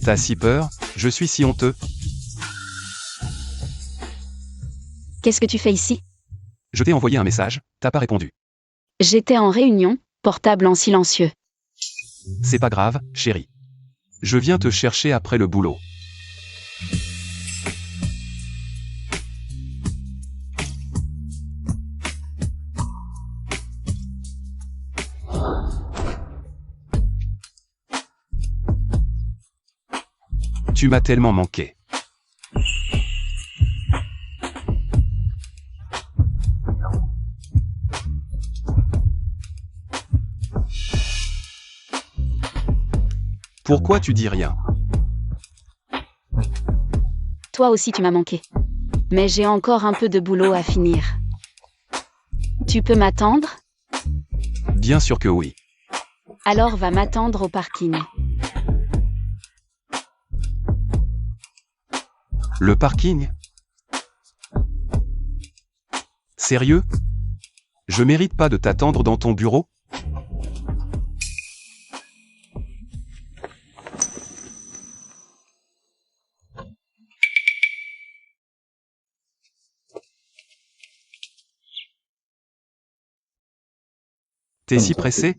T'as si peur, je suis si honteux. Qu'est-ce que tu fais ici? Je t'ai envoyé un message, t'as pas répondu. J'étais en réunion, portable en silencieux. C'est pas grave, chérie. Je viens te chercher après le boulot. Tu m'as tellement manqué. Pourquoi tu dis rien? Toi aussi tu m'as manqué. Mais j'ai encore un peu de boulot à finir. Tu peux m'attendre? Bien sûr que oui. Alors va m'attendre au parking. Le parking? Sérieux? Je mérite pas de t'attendre dans ton bureau? T'es si pressé?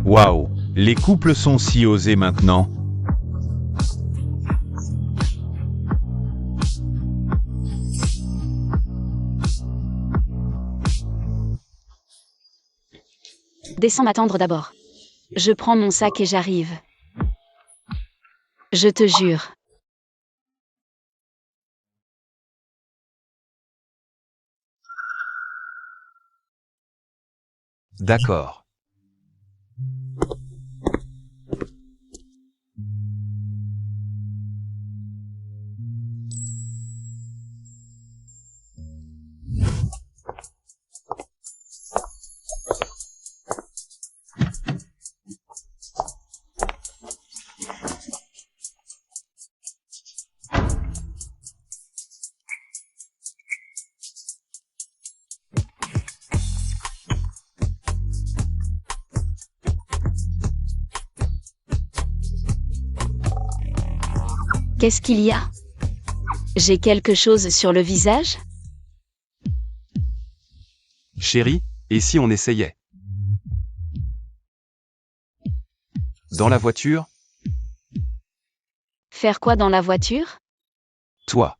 Waouh, les couples sont si osés maintenant. Descends m'attendre d'abord. Je prends mon sac et j'arrive. Je te jure. D'accord. Qu'est-ce qu'il y a? J'ai quelque chose sur le visage? Chérie, et si on essayait? Dans la voiture? Faire quoi dans la voiture? Toi.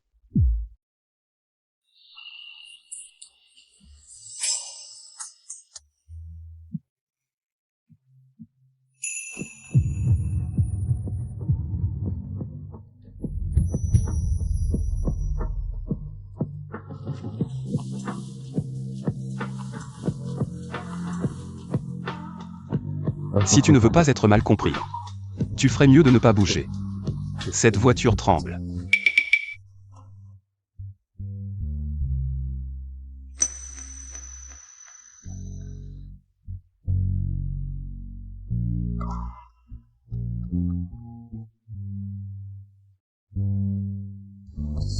Si tu ne veux pas être mal compris, tu ferais mieux de ne pas bouger. Cette voiture tremble.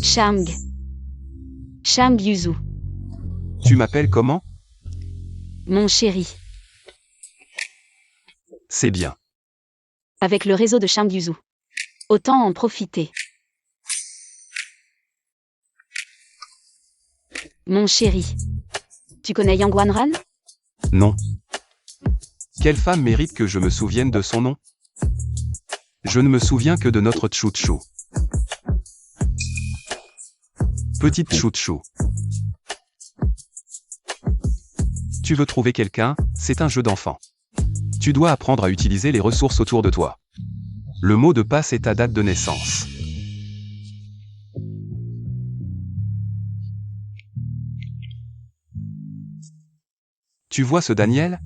Shamg. Shamg Yuzu. Tu m'appelles comment? Mon chéri. C'est bien. Avec le réseau de Shamg Yuzu. Autant en profiter. Mon chéri. Tu connais Yang Wanran? Non. Quelle femme mérite que je me souvienne de son nom? Je ne me souviens que de notre Tchou-Tchou. Petite Tchou-Tchou. Tu veux trouver quelqu'un, c'est un jeu d'enfant. Tu dois apprendre à utiliser les ressources autour de toi. Le mot de passe est ta date de naissance. Tu vois ce Daniel?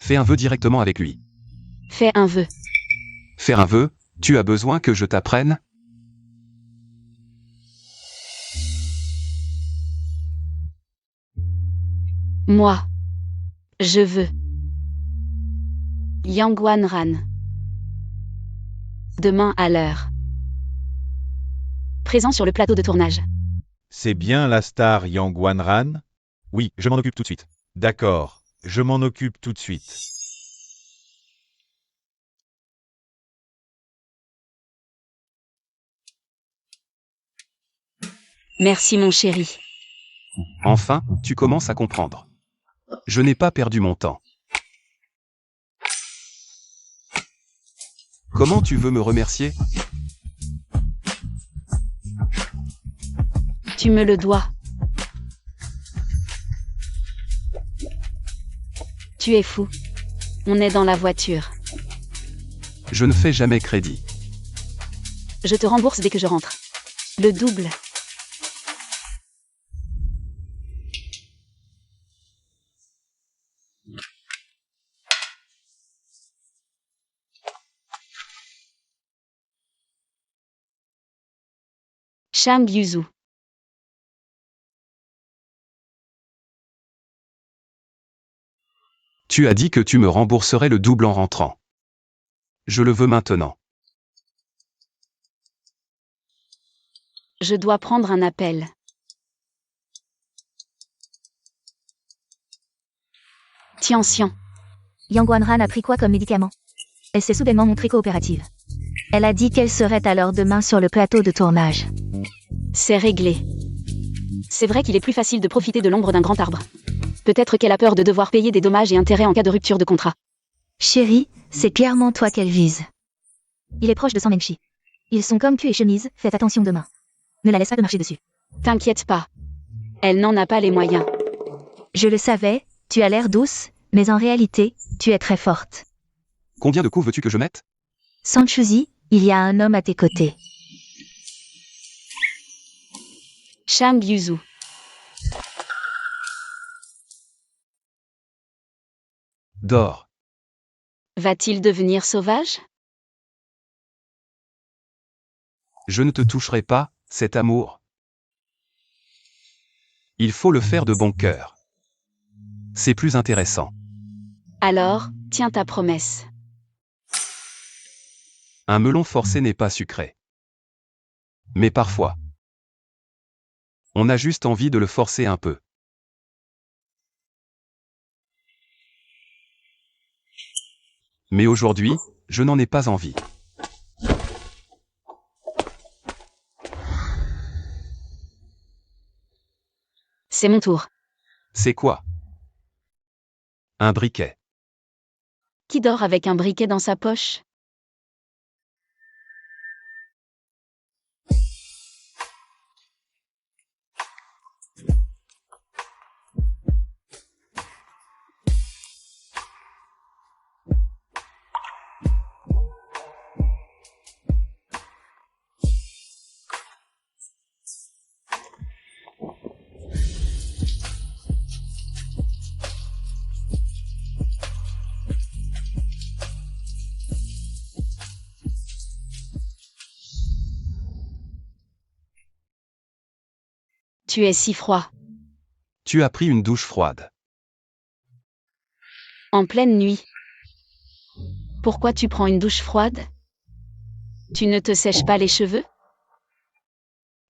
Fais un vœu directement avec lui. Fais un vœu. Faire un vœu, tu as besoin que je t'apprenne? Moi. Je veux. Yang Wanran. Demain à l'heure. Présent sur le plateau de tournage. C'est bien la star Yang Wanran? Oui, je m'en occupe tout de suite. D'accord, je m'en occupe tout de suite. Merci mon chéri. Enfin, tu commences à comprendre. Je n'ai pas perdu mon temps. Comment tu veux me remercier? Tu me le dois. Tu es fou. On est dans la voiture. Je ne fais jamais crédit. Je te rembourse dès que je rentre. Le double. Shang Yuzu. Tu as dit que tu me rembourserais le double en rentrant. Je le veux maintenant. Je dois prendre un appel. Tianxian. Yang Wanran a pris quoi comme médicament? Elle s'est soudainement montrée coopérative. Elle a dit qu'elle serait alors demain sur le plateau de tournage. C'est réglé. C'est vrai qu'il est plus facile de profiter de l'ombre d'un grand arbre. Peut-être qu'elle a peur de devoir payer des dommages et intérêts en cas de rupture de contrat. Chérie, c'est clairement toi qu'elle vise. Il est proche de Mengshi. Ils sont comme cul et chemise, faites attention demain. Ne la laisse pas te marcher dessus. T'inquiète pas. Elle n'en a pas les moyens. Je le savais, tu as l'air douce, mais en réalité, tu es très forte. Combien de coups veux-tu que je mette? Sanchuzi, il y a un homme à tes côtés. Shang Yuzu. Dors. Va-t-il devenir sauvage? Je ne te toucherai pas, cet amour. Il faut le faire de bon cœur. C'est plus intéressant. Alors, tiens ta promesse. Un melon forcé n'est pas sucré. Mais parfois, on a juste envie de le forcer un peu. Mais aujourd'hui, je n'en ai pas envie. C'est mon tour. C'est quoi? Un briquet. Qui dort avec un briquet dans sa poche? Tu es si froid. Tu as pris une douche froide. En pleine nuit. Pourquoi tu prends une douche froide? Tu ne te sèches pas les cheveux?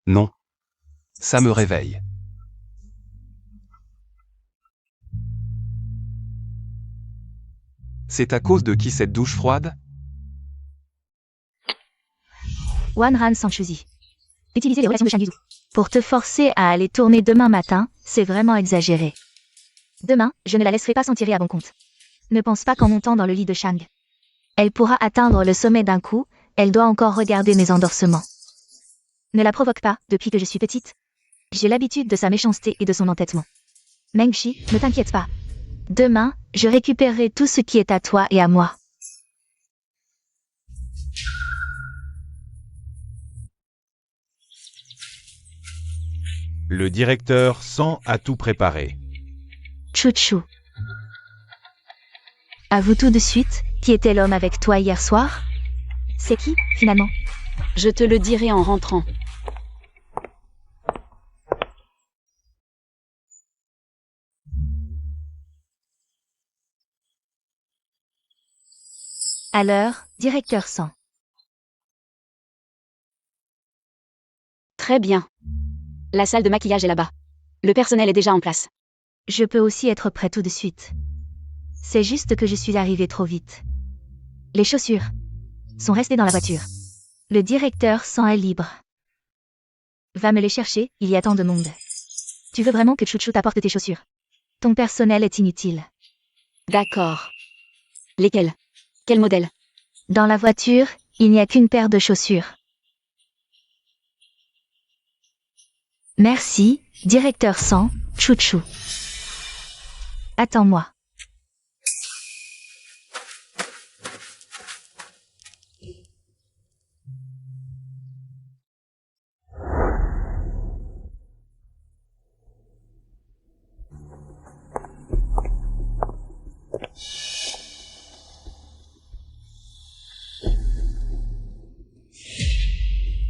Non. Ça me réveille. C'est à cause de qui cette douche froide? Wanran Sanchuzi. Utiliser les relations de Shang Yuzu. Pour te forcer à aller tourner demain matin, c'est vraiment exagéré. Demain, je ne la laisserai pas s'en tirer à bon compte. Ne pense pas qu'en montant dans le lit de Shang. Elle pourra atteindre le sommet d'un coup, elle doit encore regarder mes endorsements. Ne la provoque pas, depuis que je suis petite. J'ai l'habitude de sa méchanceté et de son entêtement. Mengshi, ne t'inquiète pas. Demain, je récupérerai tout ce qui est à toi et à moi. Le directeur San a tout préparé. Chouchou. Avoue tout de suite, qui était l'homme avec toi hier soir? C'est qui, finalement? Je te le dirai en rentrant. Alors, directeur 100. Très bien. La salle de maquillage est là-bas. Le personnel est déjà en place. Je peux aussi être prêt tout de suite. C'est juste que je suis arrivée trop vite. Les chaussures sont restées dans la voiture. Le directeur 100 est libre. Va me les chercher, il y a tant de monde. Tu veux vraiment que Chouchou t'apporte tes chaussures? Ton personnel est inutile. D'accord. Lesquels? Quel modèle? Dans la voiture, il n'y a qu'une paire de chaussures. Merci, directeur 100, Chouchou. Attends-moi.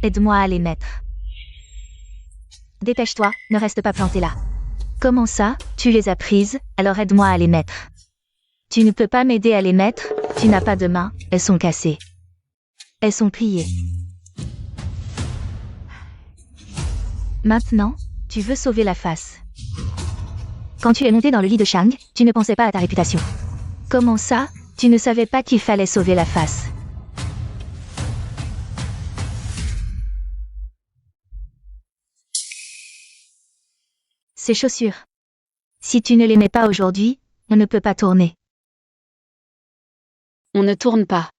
Aide-moi à les mettre. Dépêche-toi, ne reste pas planté là. Comment ça, tu les as prises, alors aide-moi à les mettre. Tu ne peux pas m'aider à les mettre, tu n'as pas de main, elles sont cassées. Elles sont pliées. Maintenant, tu veux sauver la face. Quand tu es monté dans le lit de Shang, tu ne pensais pas à ta réputation. Comment ça, tu ne savais pas qu'il fallait sauver la face? Ces chaussures. Si tu ne les mets pas aujourd'hui, on ne peut pas tourner. On ne tourne pas.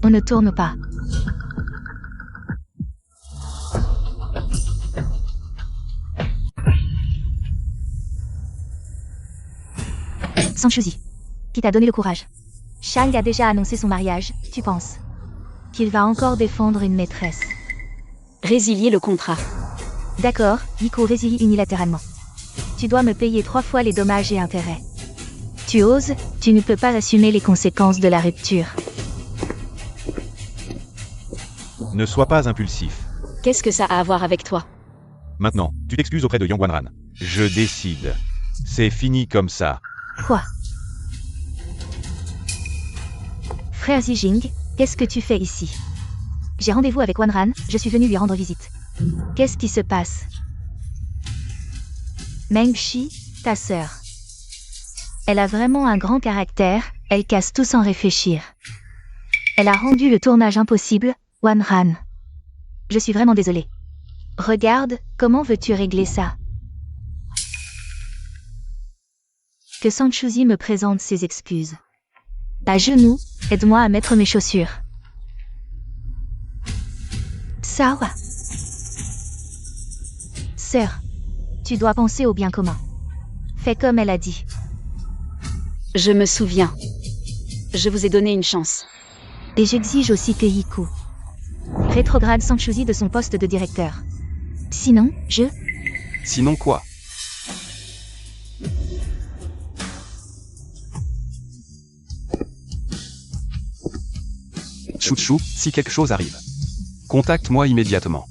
On ne tourne pas. Sans Shuzi. Qui t'a donné le courage? Shang a déjà annoncé son mariage, tu penses qu'il va encore défendre une maîtresse? Résilier le contrat. D'accord, Yiko résilie unilatéralement. Tu dois me payer 3 fois les dommages et intérêts. Tu oses, tu ne peux pas assumer les conséquences de la rupture. Ne sois pas impulsif. Qu'est-ce que ça a à voir avec toi? Maintenant, tu t'excuses auprès de Yang Wanran. Je décide. C'est fini comme ça. Quoi? Frère Zijing, qu'est-ce que tu fais ici? J'ai rendez-vous avec Wanran, je suis venu lui rendre visite. Qu'est-ce qui se passe? Mengshi, ta sœur. Elle a vraiment un grand caractère, elle casse tout sans réfléchir. Elle a rendu le tournage impossible, Wanran. Je suis vraiment désolée. Regarde, comment veux-tu régler ça? Que Sanchuzi me présente ses excuses. À genoux, aide-moi à mettre mes chaussures. Sawa. Sœur, tu dois penser au bien commun. Fais comme elle a dit. Je me souviens. Je vous ai donné une chance. Et j'exige aussi que Yiku rétrograde Sanchuzi de son poste de directeur. Sinon, Sinon quoi? Chouchou, si quelque chose arrive, contacte-moi immédiatement.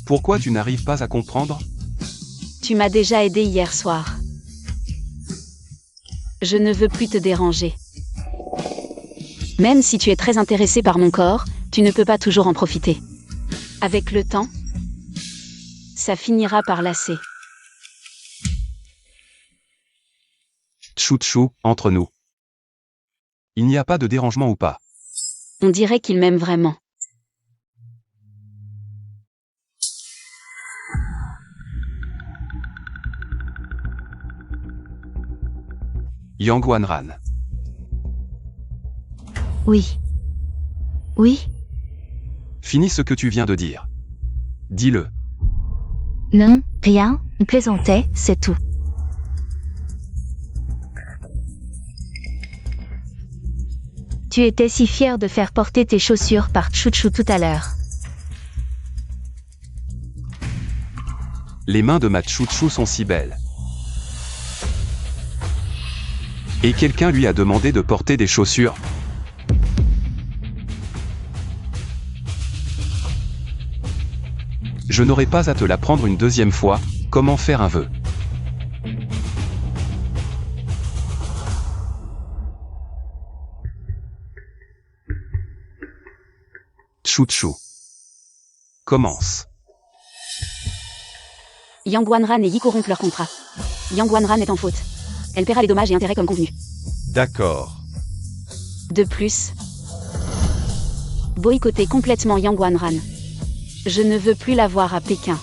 Pourquoi tu n'arrives pas à comprendre? Tu m'as déjà aidé hier soir. Je ne veux plus te déranger. Même si tu es très intéressé par mon corps, tu ne peux pas toujours en profiter. Avec le temps, ça finira par lasser. Chouchou, entre nous. Il n'y a pas de dérangement ou pas? On dirait qu'il m'aime vraiment. Yang Wanran. Oui. Oui? Finis ce que tu viens de dire. Dis-le. Non, rien, on plaisantait, c'est tout. Tu étais si fier de faire porter tes chaussures par Chouchou tout à l'heure. Les mains de ma chouchou sont si belles. Et quelqu'un lui a demandé de porter des chaussures. Je n'aurai pas à te l'apprendre une deuxième fois, comment faire un vœu. Chouchou. Commence. Yang Wanran et Yi corrompent leur contrat. Yang Wanran est en faute. Elle paiera les dommages et intérêts comme convenu. D'accord. De plus, boycotter complètement Yang Wanran. Je ne veux plus la voir à Pékin.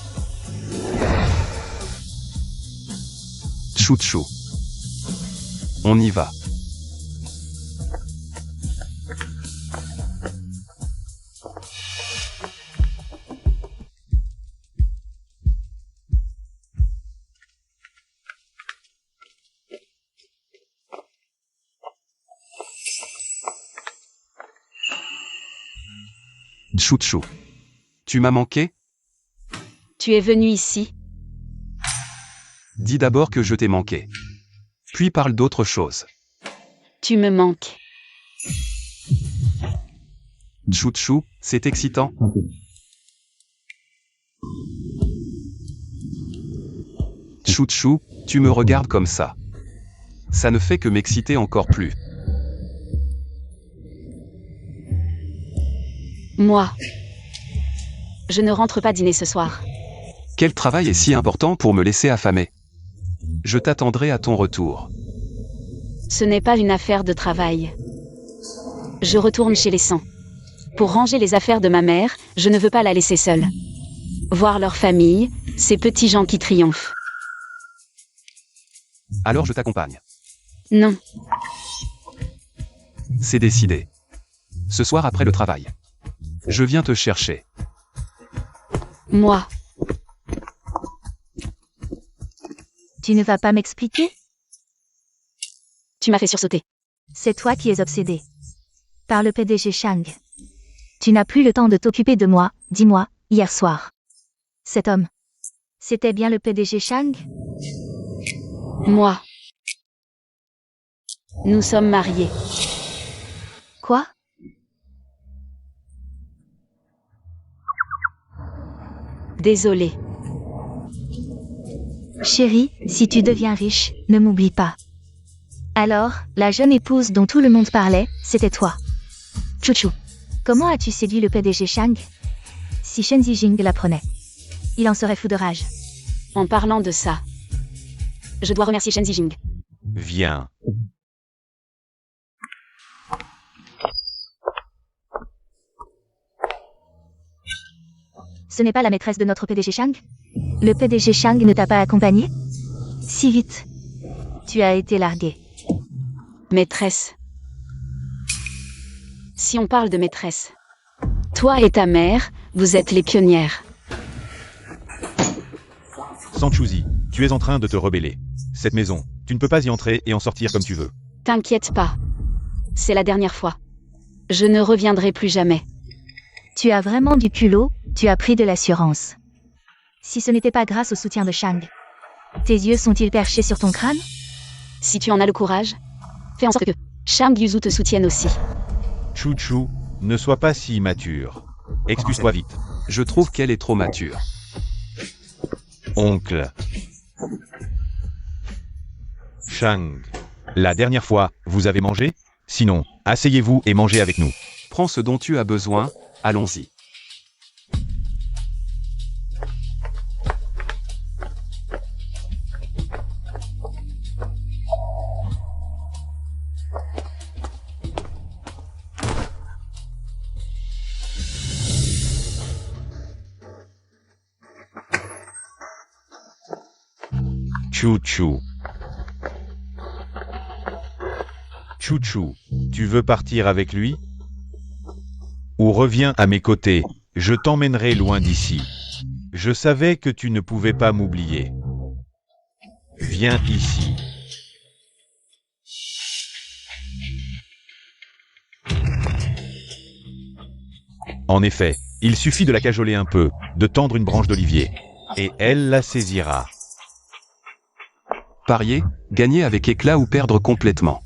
Chouchou. On y va. Chouchou. Tu m'as manqué? Tu es venu ici? Dis d'abord que je t'ai manqué. Puis parle d'autre chose. Tu me manques. Chouchou, c'est excitant. Chouchou, tu me regardes comme ça. Ça ne fait que m'exciter encore plus. Moi. Je ne rentre pas dîner ce soir. Quel travail est si important pour me laisser affamer? Je t'attendrai à ton retour. Ce n'est pas une affaire de travail. Je retourne chez les Sangs. Pour ranger les affaires de ma mère, je ne veux pas la laisser seule. Voir leur famille, ces petits gens qui triomphent. Alors je t'accompagne. Non. C'est décidé. Ce soir après le travail. Je viens te chercher. Moi. Tu ne vas pas m'expliquer? Tu m'as fait sursauter. C'est toi qui es obsédé par le PDG Shang. Tu n'as plus le temps de t'occuper de moi, dis-moi, hier soir. Cet homme, c'était bien le PDG Shang? Moi. Nous sommes mariés. Quoi? Désolée. Chérie, si tu deviens riche, ne m'oublie pas. Alors, la jeune épouse dont tout le monde parlait, c'était toi. Chouchou. Comment as-tu séduit le PDG Shang? Si Shen Zijing l'apprenait, il en serait fou de rage. En parlant de ça, je dois remercier Shen Zijing. Viens. Ce n'est pas la maîtresse de notre PDG Shang? Le PDG Shang ne t'a pas accompagné? Si vite. Tu as été largué. Maîtresse. Si on parle de maîtresse, toi et ta mère, vous êtes les pionnières. Sanchuzi, tu es en train de te rebeller. Cette maison, tu ne peux pas y entrer et en sortir comme tu veux. T'inquiète pas. C'est la dernière fois. Je ne reviendrai plus jamais. Tu as vraiment du culot, tu as pris de l'assurance. Si ce n'était pas grâce au soutien de Shang, tes yeux sont-ils perchés sur ton crâne? Si tu en as le courage, fais en sorte que Shang Yuzu te soutienne aussi. Chouchou, ne sois pas si immature. Excuse-toi vite. Je trouve qu'elle est trop mature. Oncle. Shang. La dernière fois, vous avez mangé? Sinon, asseyez-vous et mangez avec nous. Prends ce dont tu as besoin, allons-y. Chouchou. Chouchou, tu veux partir avec lui? Ou reviens à mes côtés, je t'emmènerai loin d'ici. Je savais que tu ne pouvais pas m'oublier. Viens ici. En effet, il suffit de la cajoler un peu, de tendre une branche d'olivier. et elle la saisira. Parier, gagner avec éclat ou perdre complètement.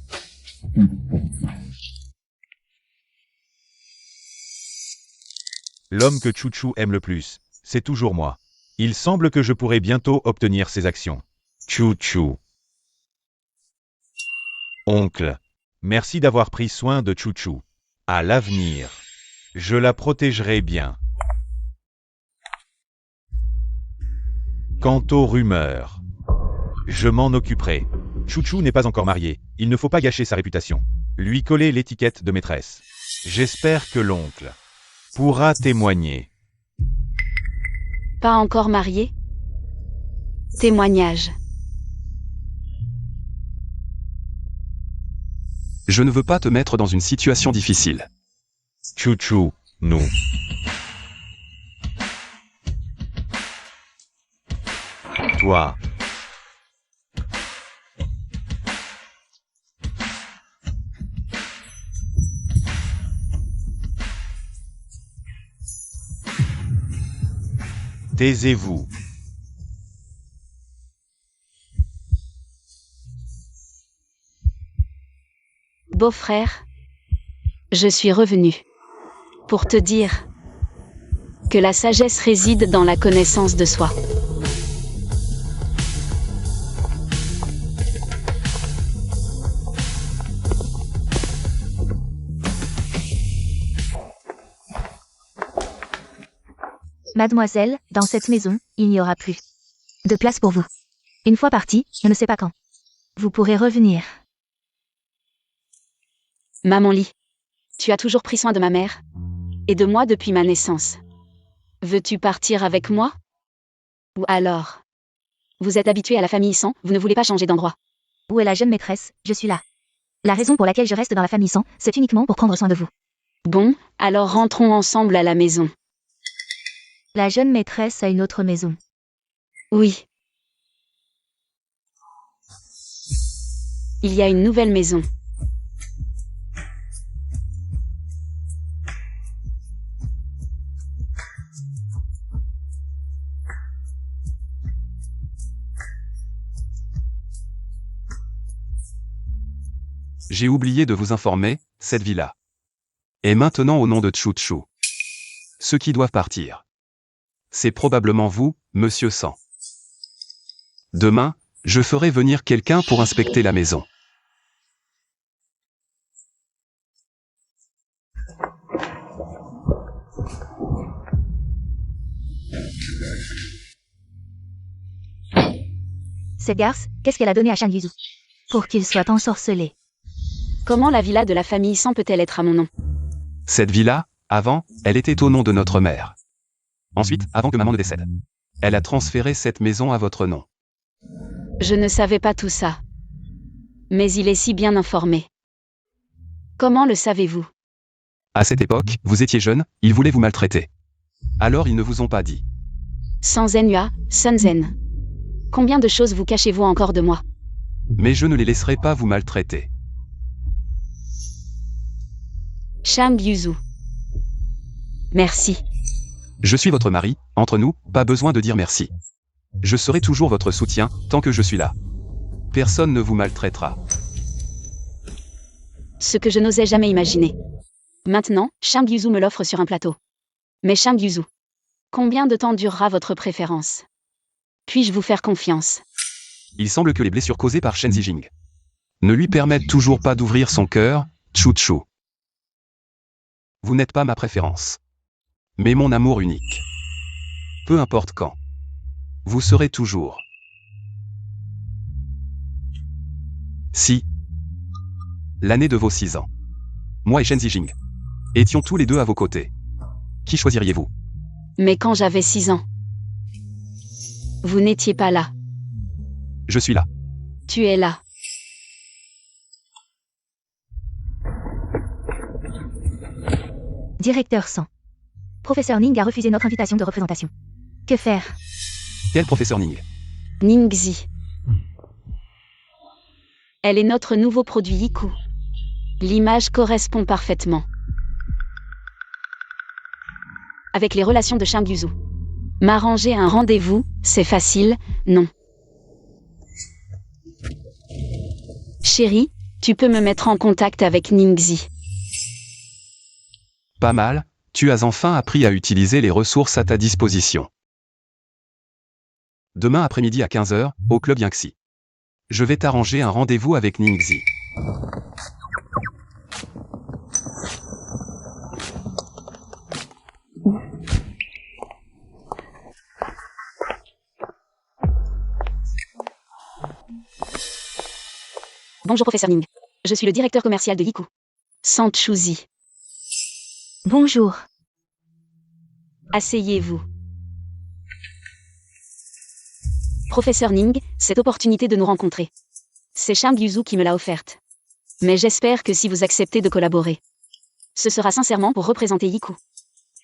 L'homme que Chouchou aime le plus, c'est toujours moi. Il semble que je pourrai bientôt obtenir ses actions. Chouchou. Oncle, merci d'avoir pris soin de Chouchou. À l'avenir, je la protégerai bien. Quant aux rumeurs, je m'en occuperai. Chouchou n'est pas encore marié, il ne faut pas gâcher sa réputation. Lui coller l'étiquette de maîtresse. J'espère que l'oncle pourra témoigner. Pas encore marié? Témoignage. Je ne veux pas te mettre dans une situation difficile. Chouchou, nous. Toi. Taisez-vous. Beau-frère, je suis revenu pour te dire que la sagesse réside dans la connaissance de soi. Mademoiselle, dans cette maison, il n'y aura plus de place pour vous. Une fois parti, je ne sais pas quand. Vous pourrez revenir. Maman Lee, tu as toujours pris soin de ma mère et de moi depuis ma naissance. Veux-tu partir avec moi? Ou alors, vous êtes habitué à la famille San, vous ne voulez pas changer d'endroit. Où est la jeune maîtresse? Je suis là. La raison pour laquelle je reste dans la famille San, c'est uniquement pour prendre soin de vous. Bon, alors rentrons ensemble à la maison. La jeune maîtresse a une autre maison. Oui. Il y a une nouvelle maison. J'ai oublié de vous informer, cette villa est maintenant au nom de Chouchou. Ceux qui doivent partir, c'est probablement vous, Monsieur San. Demain, je ferai venir quelqu'un pour inspecter la maison. Cette garce, qu'est-ce qu'elle a donné à Shang Yuzu pour qu'il soit ensorcelé? Comment la villa de la famille San peut-elle être à mon nom? Cette villa, avant, elle était au nom de notre mère. Ensuite, avant que maman ne décède, elle a transféré cette maison à votre nom. Je ne savais pas tout ça. Mais il est si bien informé. Comment le savez-vous? À cette époque, vous étiez jeune, ils voulaient vous maltraiter. Alors ils ne vous ont pas dit. Sanzenua, Sunzen. Combien de choses vous cachez-vous encore de moi? Mais je ne les laisserai pas vous maltraiter. Shang Yuzu. Merci. Je suis votre mari, entre nous, pas besoin de dire merci. Je serai toujours votre soutien, tant que je suis là. Personne ne vous maltraitera. Ce que je n'osais jamais imaginer. Maintenant, Shang Yuzu me l'offre sur un plateau. Mais Shang Yuzu, combien de temps durera votre préférence? Puis-je vous faire confiance? Il semble que les blessures causées par Shen Zijing ne lui permettent toujours pas d'ouvrir son cœur, Chouchou. Vous n'êtes pas ma préférence, mais mon amour unique. Peu importe quand. Vous serez toujours. Si. L'année de vos 6 ans. Moi et Shen Zijing étions tous les deux à vos côtés. Qui choisiriez-vous? Mais quand j'avais 6 ans, vous n'étiez pas là. Je suis là. Tu es là. Directeur San. Professeur Ning a refusé notre invitation de représentation. Que faire? Quel professeur Ning? Ningxi. Elle est notre nouveau produit Yiku. L'image correspond parfaitement avec les relations de Shang Yuzu. M'arranger un rendez-vous, c'est facile, non. Chérie, tu peux me mettre en contact avec Ningxi. Pas mal, tu as enfin appris à utiliser les ressources à ta disposition. Demain après-midi à 15h, au club Yangxi. Je vais t'arranger un rendez-vous avec Ningxi. Bonjour professeur Ning. Je suis le directeur commercial de Yiku. Sanchuzi. Bonjour. Asseyez-vous. Professeur Ning, cette opportunité de nous rencontrer. C'est Shang Yuzu qui me l'a offerte. Mais j'espère que si vous acceptez de collaborer, ce sera sincèrement pour représenter Yiku.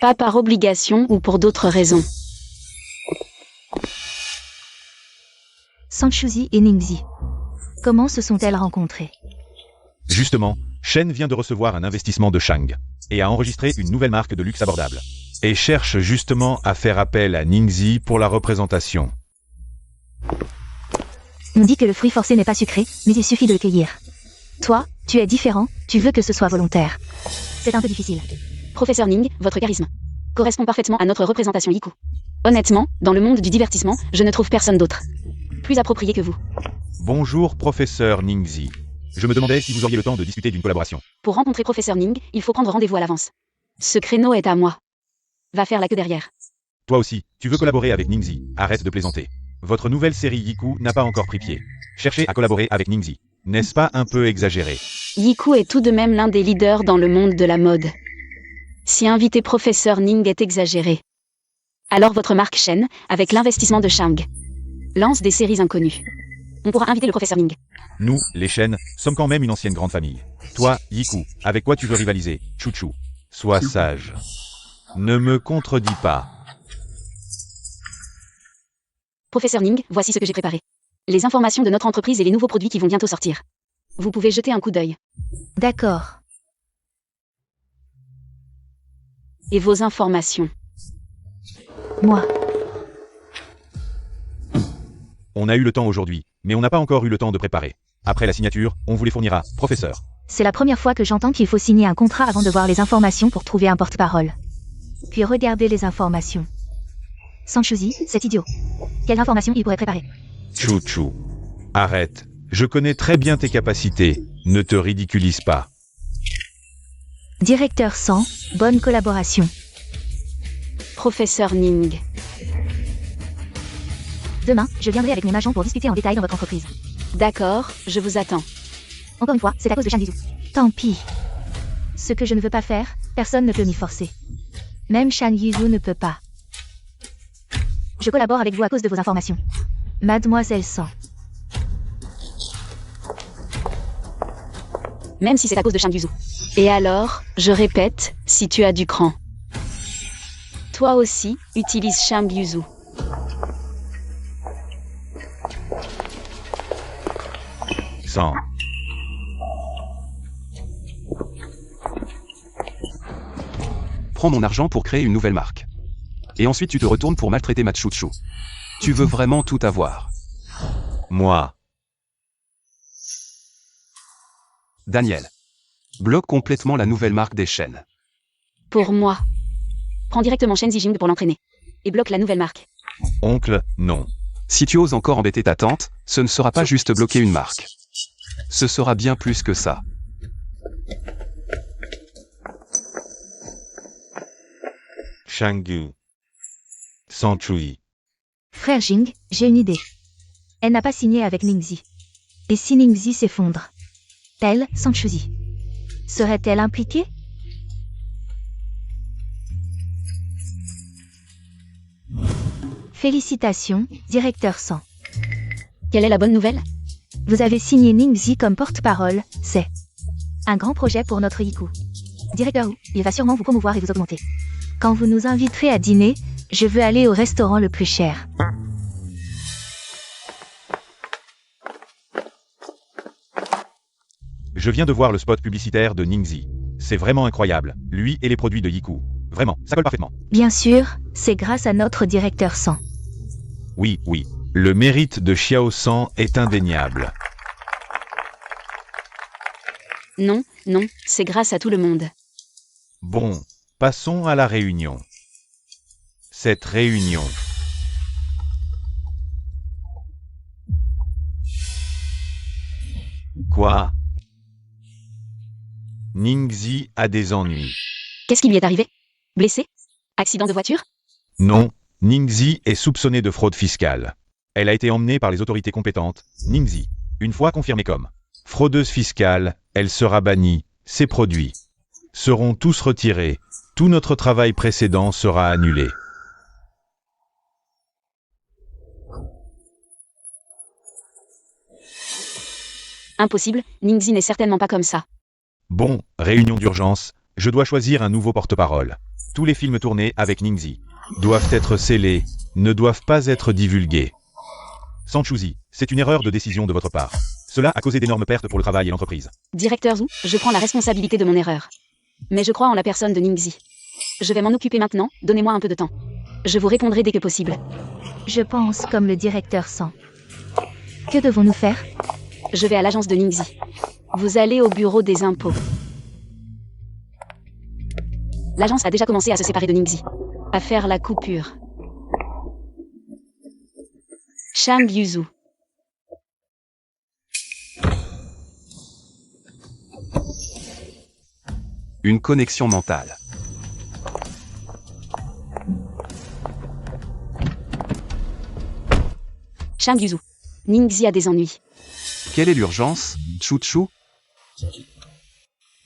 Pas par obligation ou pour d'autres raisons. Sanchuzi et Ningxi. Comment se sont-elles rencontrées? Justement, Shen vient de recevoir un investissement de Shang et a enregistré une nouvelle marque de luxe abordable. Et cherche justement à faire appel à Ningxi pour la représentation. On dit que le fruit forcé n'est pas sucré, mais il suffit de le cueillir. Toi, tu es différent, tu veux que ce soit volontaire. C'est un peu difficile. Professeur Ning, votre charisme correspond parfaitement à notre représentation Yiku. Honnêtement, dans le monde du divertissement, je ne trouve personne d'autre plus approprié que vous. Bonjour professeur Ningxi. Je me demandais si vous auriez le temps de discuter d'une collaboration. Pour rencontrer professeur Ning, il faut prendre rendez-vous à l'avance. Ce créneau est à moi. Va faire la queue derrière. Toi aussi, tu veux collaborer avec Ningxi. Arrête de plaisanter. Votre nouvelle série Yiku n'a pas encore pris pied. Cherchez à collaborer avec Ningxi. N'est-ce pas un peu exagéré? Yiku est tout de même l'un des leaders dans le monde de la mode. Si inviter professeur Ning est exagéré, alors votre marque Shen, avec l'investissement de Shang, lance des séries inconnues. On pourra inviter le professeur Ning. Nous, les Shen, sommes quand même une ancienne grande famille. Toi, Yiku, avec quoi tu veux rivaliser? Chouchou. Sois sage. Ne me contredis pas. Professeur Ning, voici ce que j'ai préparé. Les informations de notre entreprise et les nouveaux produits qui vont bientôt sortir. Vous pouvez jeter un coup d'œil. D'accord. Et vos informations. Moi. On a eu le temps aujourd'hui, mais on n'a pas encore eu le temps de préparer. Après la signature, on vous les fournira, professeur. C'est la première fois que j'entends qu'il faut signer un contrat avant de voir les informations pour trouver un porte-parole. Puis regardez les informations. Sanchuzi, c'est idiot. Quelles informations il pourrait préparer? Chouchou. Arrête. Je connais très bien tes capacités. Ne te ridiculise pas. Directeur 100, bonne collaboration. Professeur Ning. Demain, je viendrai avec mon agent pour discuter en détail dans votre entreprise. D'accord, je vous attends. Encore une fois, c'est à cause de Shang Yuzu. Tant pis. Ce que je ne veux pas faire, personne ne peut m'y forcer. Même Shang Yuzu ne peut pas. Je collabore avec vous à cause de vos informations. Mademoiselle 100. Même si c'est à cause de Shang Yuzu. Et alors, je répète, si tu as du cran. Toi aussi, utilise Shang Yuzu. Sans. Prends mon argent pour créer une nouvelle marque. Et ensuite tu te retournes pour maltraiter ma chouchou. Tu veux vraiment tout avoir. Moi. Daniel. Bloque complètement la nouvelle marque des chaînes. Pour moi. Prends directement Shen Zijing pour l'entraîner. Et bloque la nouvelle marque. Oncle, non. Si tu oses encore embêter ta tante, ce ne sera pas juste bloquer une marque. Ce sera bien plus que ça. Shanggu. Sanchui. Frère Jing, j'ai une idée. Elle n'a pas signé avec Ningxi. Et si Ningxi s'effondre? Elle, Sanchuzi. Serait-elle impliquée? Félicitations, directeur 100. Quelle est la bonne nouvelle? Vous avez signé Ningxi comme porte-parole, c'est un grand projet pour notre Yiku. Directeur Wu, il va sûrement vous promouvoir et vous augmenter. Quand vous nous inviterez à dîner, je veux aller au restaurant le plus cher. Je viens de voir le spot publicitaire de Ningxi. C'est vraiment incroyable, lui et les produits de Yiku. Vraiment, ça colle parfaitement. Bien sûr, c'est grâce à notre directeur Sang. Oui, oui. Le mérite de Xiao San est indéniable. Non, non, c'est grâce à tout le monde. Bon, passons à la réunion. Cette réunion. Quoi? Ningxi a des ennuis. Qu'est-ce qui lui est arrivé? Blessé? Accident de voiture? Non, Ningxi est soupçonnée de fraude fiscale. Elle a été emmenée par les autorités compétentes. Ningxi, une fois confirmée comme fraudeuse fiscale, elle sera bannie. Ses produits seront tous retirés. Tout notre travail précédent sera annulé. Impossible, Ningxi n'est certainement pas comme ça. Bon, réunion d'urgence, je dois choisir un nouveau porte-parole. Tous les films tournés avec Ningxi doivent être scellés, ne doivent pas être divulgués. Sanchuzi, c'est une erreur de décision de votre part. Cela a causé d'énormes pertes pour le travail et l'entreprise. Directeur Zhu, je prends la responsabilité de mon erreur. Mais je crois en la personne de Ningxi. Je vais m'en occuper maintenant, donnez-moi un peu de temps. Je vous répondrai dès que possible. Je pense comme le directeur Sang. Que devons-nous faire? Je vais à l'agence de Ningxi. Vous allez au bureau des impôts. L'agence a déjà commencé à se séparer de Ningxi. À faire la coupure. Shang Yuzu. Une connexion mentale. Shang Yuzu. Ningxi a des ennuis. Quelle est l'urgence, Chuchu?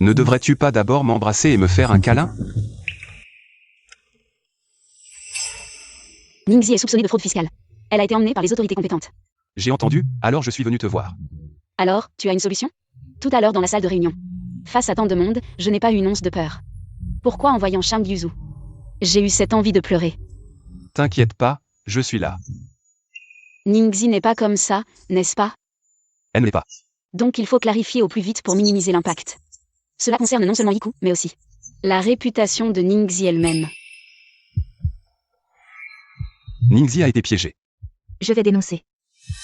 Ne devrais-tu pas d'abord m'embrasser et me faire un câlin? Ningxi est soupçonnée de fraude fiscale. Elle a été emmenée par les autorités compétentes. J'ai entendu, alors je suis venu te voir. Alors, tu as une solution? Tout à l'heure dans la salle de réunion. Face à tant de monde, je n'ai pas eu une once de peur. Pourquoi en voyant Shang Yuzu? J'ai eu cette envie de pleurer. T'inquiète pas, je suis là. Ningxi n'est pas comme ça, n'est-ce pas? Elle n'est pas. Donc il faut clarifier au plus vite pour minimiser l'impact. Cela concerne non seulement Yiku, mais aussi la réputation de Ningxi elle-même. Ningxi a été piégée. Je vais dénoncer.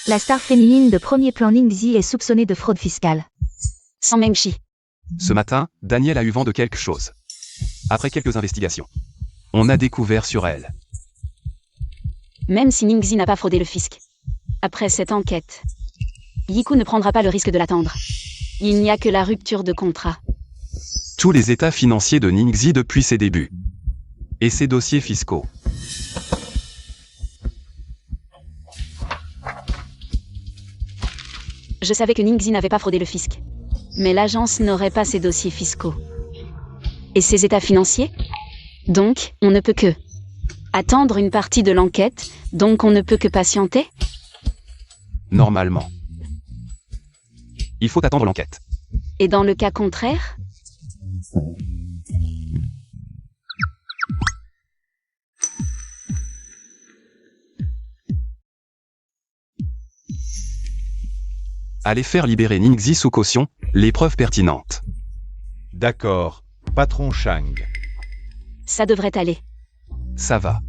La star féminine de premier plan Ningxi est soupçonnée de fraude fiscale. Sans Mengshi. Ce matin, Daniel a eu vent de quelque chose. Après quelques investigations, on a découvert sur elle. Même si Ningxi n'a pas fraudé le fisc. Après cette enquête, Yiku ne prendra pas le risque de l'attendre. Il n'y a que la rupture de contrat. Tous les états financiers de Ningxi depuis ses débuts. Et ses dossiers fiscaux. Je savais que Ningxi n'avait pas fraudé le fisc. Mais l'agence n'aurait pas ses dossiers fiscaux. Et ses états financiers? Donc, on ne peut que attendre une partie de l'enquête, donc on ne peut que patienter? Normalement. Il faut attendre l'enquête. Et dans le cas contraire? Allez faire libérer Ningxi sous caution, les preuves pertinentes. D'accord, patron Shang. Ça devrait aller. Ça va.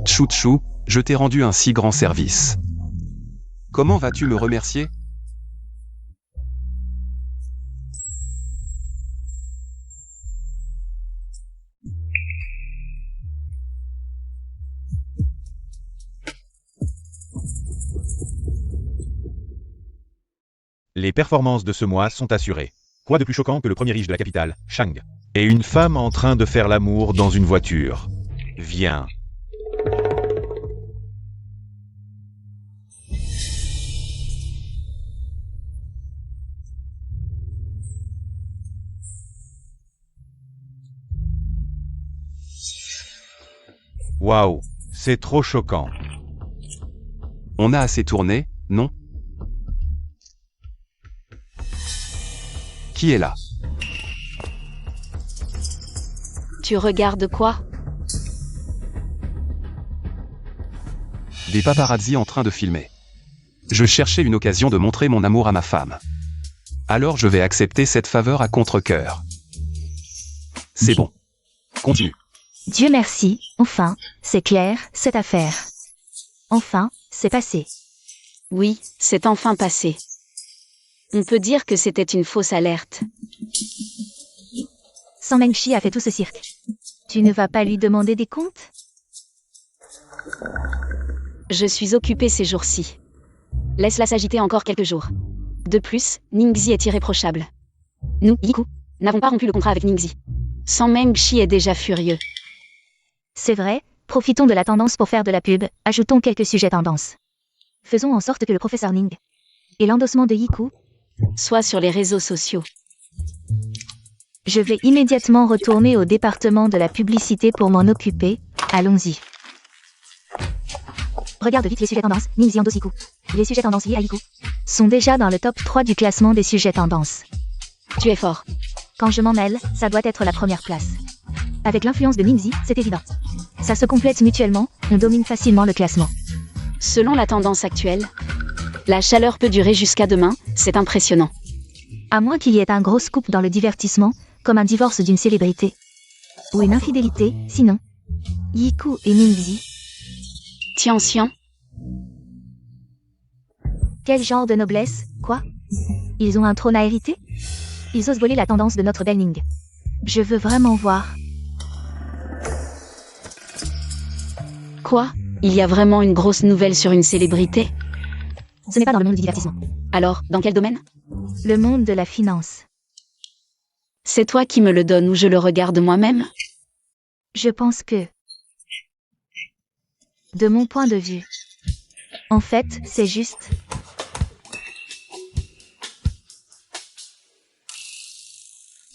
Chuchu, je t'ai rendu un si grand service. Comment vas-tu me remercier? Les performances de ce mois sont assurées. Quoi de plus choquant que le premier riche de la capitale, Shang, et une femme en train de faire l'amour dans une voiture. Viens. Waouh, c'est trop choquant. On a assez tourné, non? Qui est là? Tu regardes quoi? Des paparazzi en train de filmer. Je cherchais une occasion de montrer mon amour à ma femme. Alors je vais accepter cette faveur à contre-cœur. C'est bon. Continue. Dieu merci, enfin, c'est clair, cette affaire. Enfin, c'est passé. Oui, c'est enfin passé. On peut dire que c'était une fausse alerte. San Mengshi a fait tout ce cirque. Tu ne vas pas lui demander des comptes? Je suis occupée ces jours-ci. Laisse-la s'agiter encore quelques jours. De plus, Ningxi est irréprochable. Nous, Yiku, n'avons pas rompu le contrat avec Ningxi. San Mengshi est déjà furieux. C'est vrai, profitons de la tendance pour faire de la pub, ajoutons quelques sujets tendances. Faisons en sorte que le professeur Ning et l'endossement de Yiku, Soit sur les réseaux sociaux. je vais immédiatement retourner au département de la publicité pour m'en occuper, allons-y. Regarde vite les sujets tendances, Ningxi endosse Yiku. Les sujets tendances liés à Yiku sont déjà dans le top 3 du classement des sujets tendances. Tu es fort. Quand je m'en mêle, ça doit être la première place. Avec l'influence de Ningxi, c'est évident. Ça se complète mutuellement, on domine facilement le classement. Selon la tendance actuelle, la chaleur peut durer jusqu'à demain, c'est impressionnant. À moins qu'il y ait un gros scoop dans le divertissement, comme un divorce d'une célébrité. Ou une infidélité, sinon. Yiku et Ningxi, Tianxian, quel genre de noblesse, quoi? Ils ont un trône à hériter? Ils osent voler la tendance de notre belle Ning. Je veux vraiment voir. quoi? Il y a vraiment une grosse nouvelle sur une célébrité? Ce n'est pas dans le monde du divertissement. Alors, dans quel domaine? Le monde de la finance. C'est toi qui me le donnes ou je le regarde moi-même? Je pense que... De mon point de vue. En fait, c'est juste...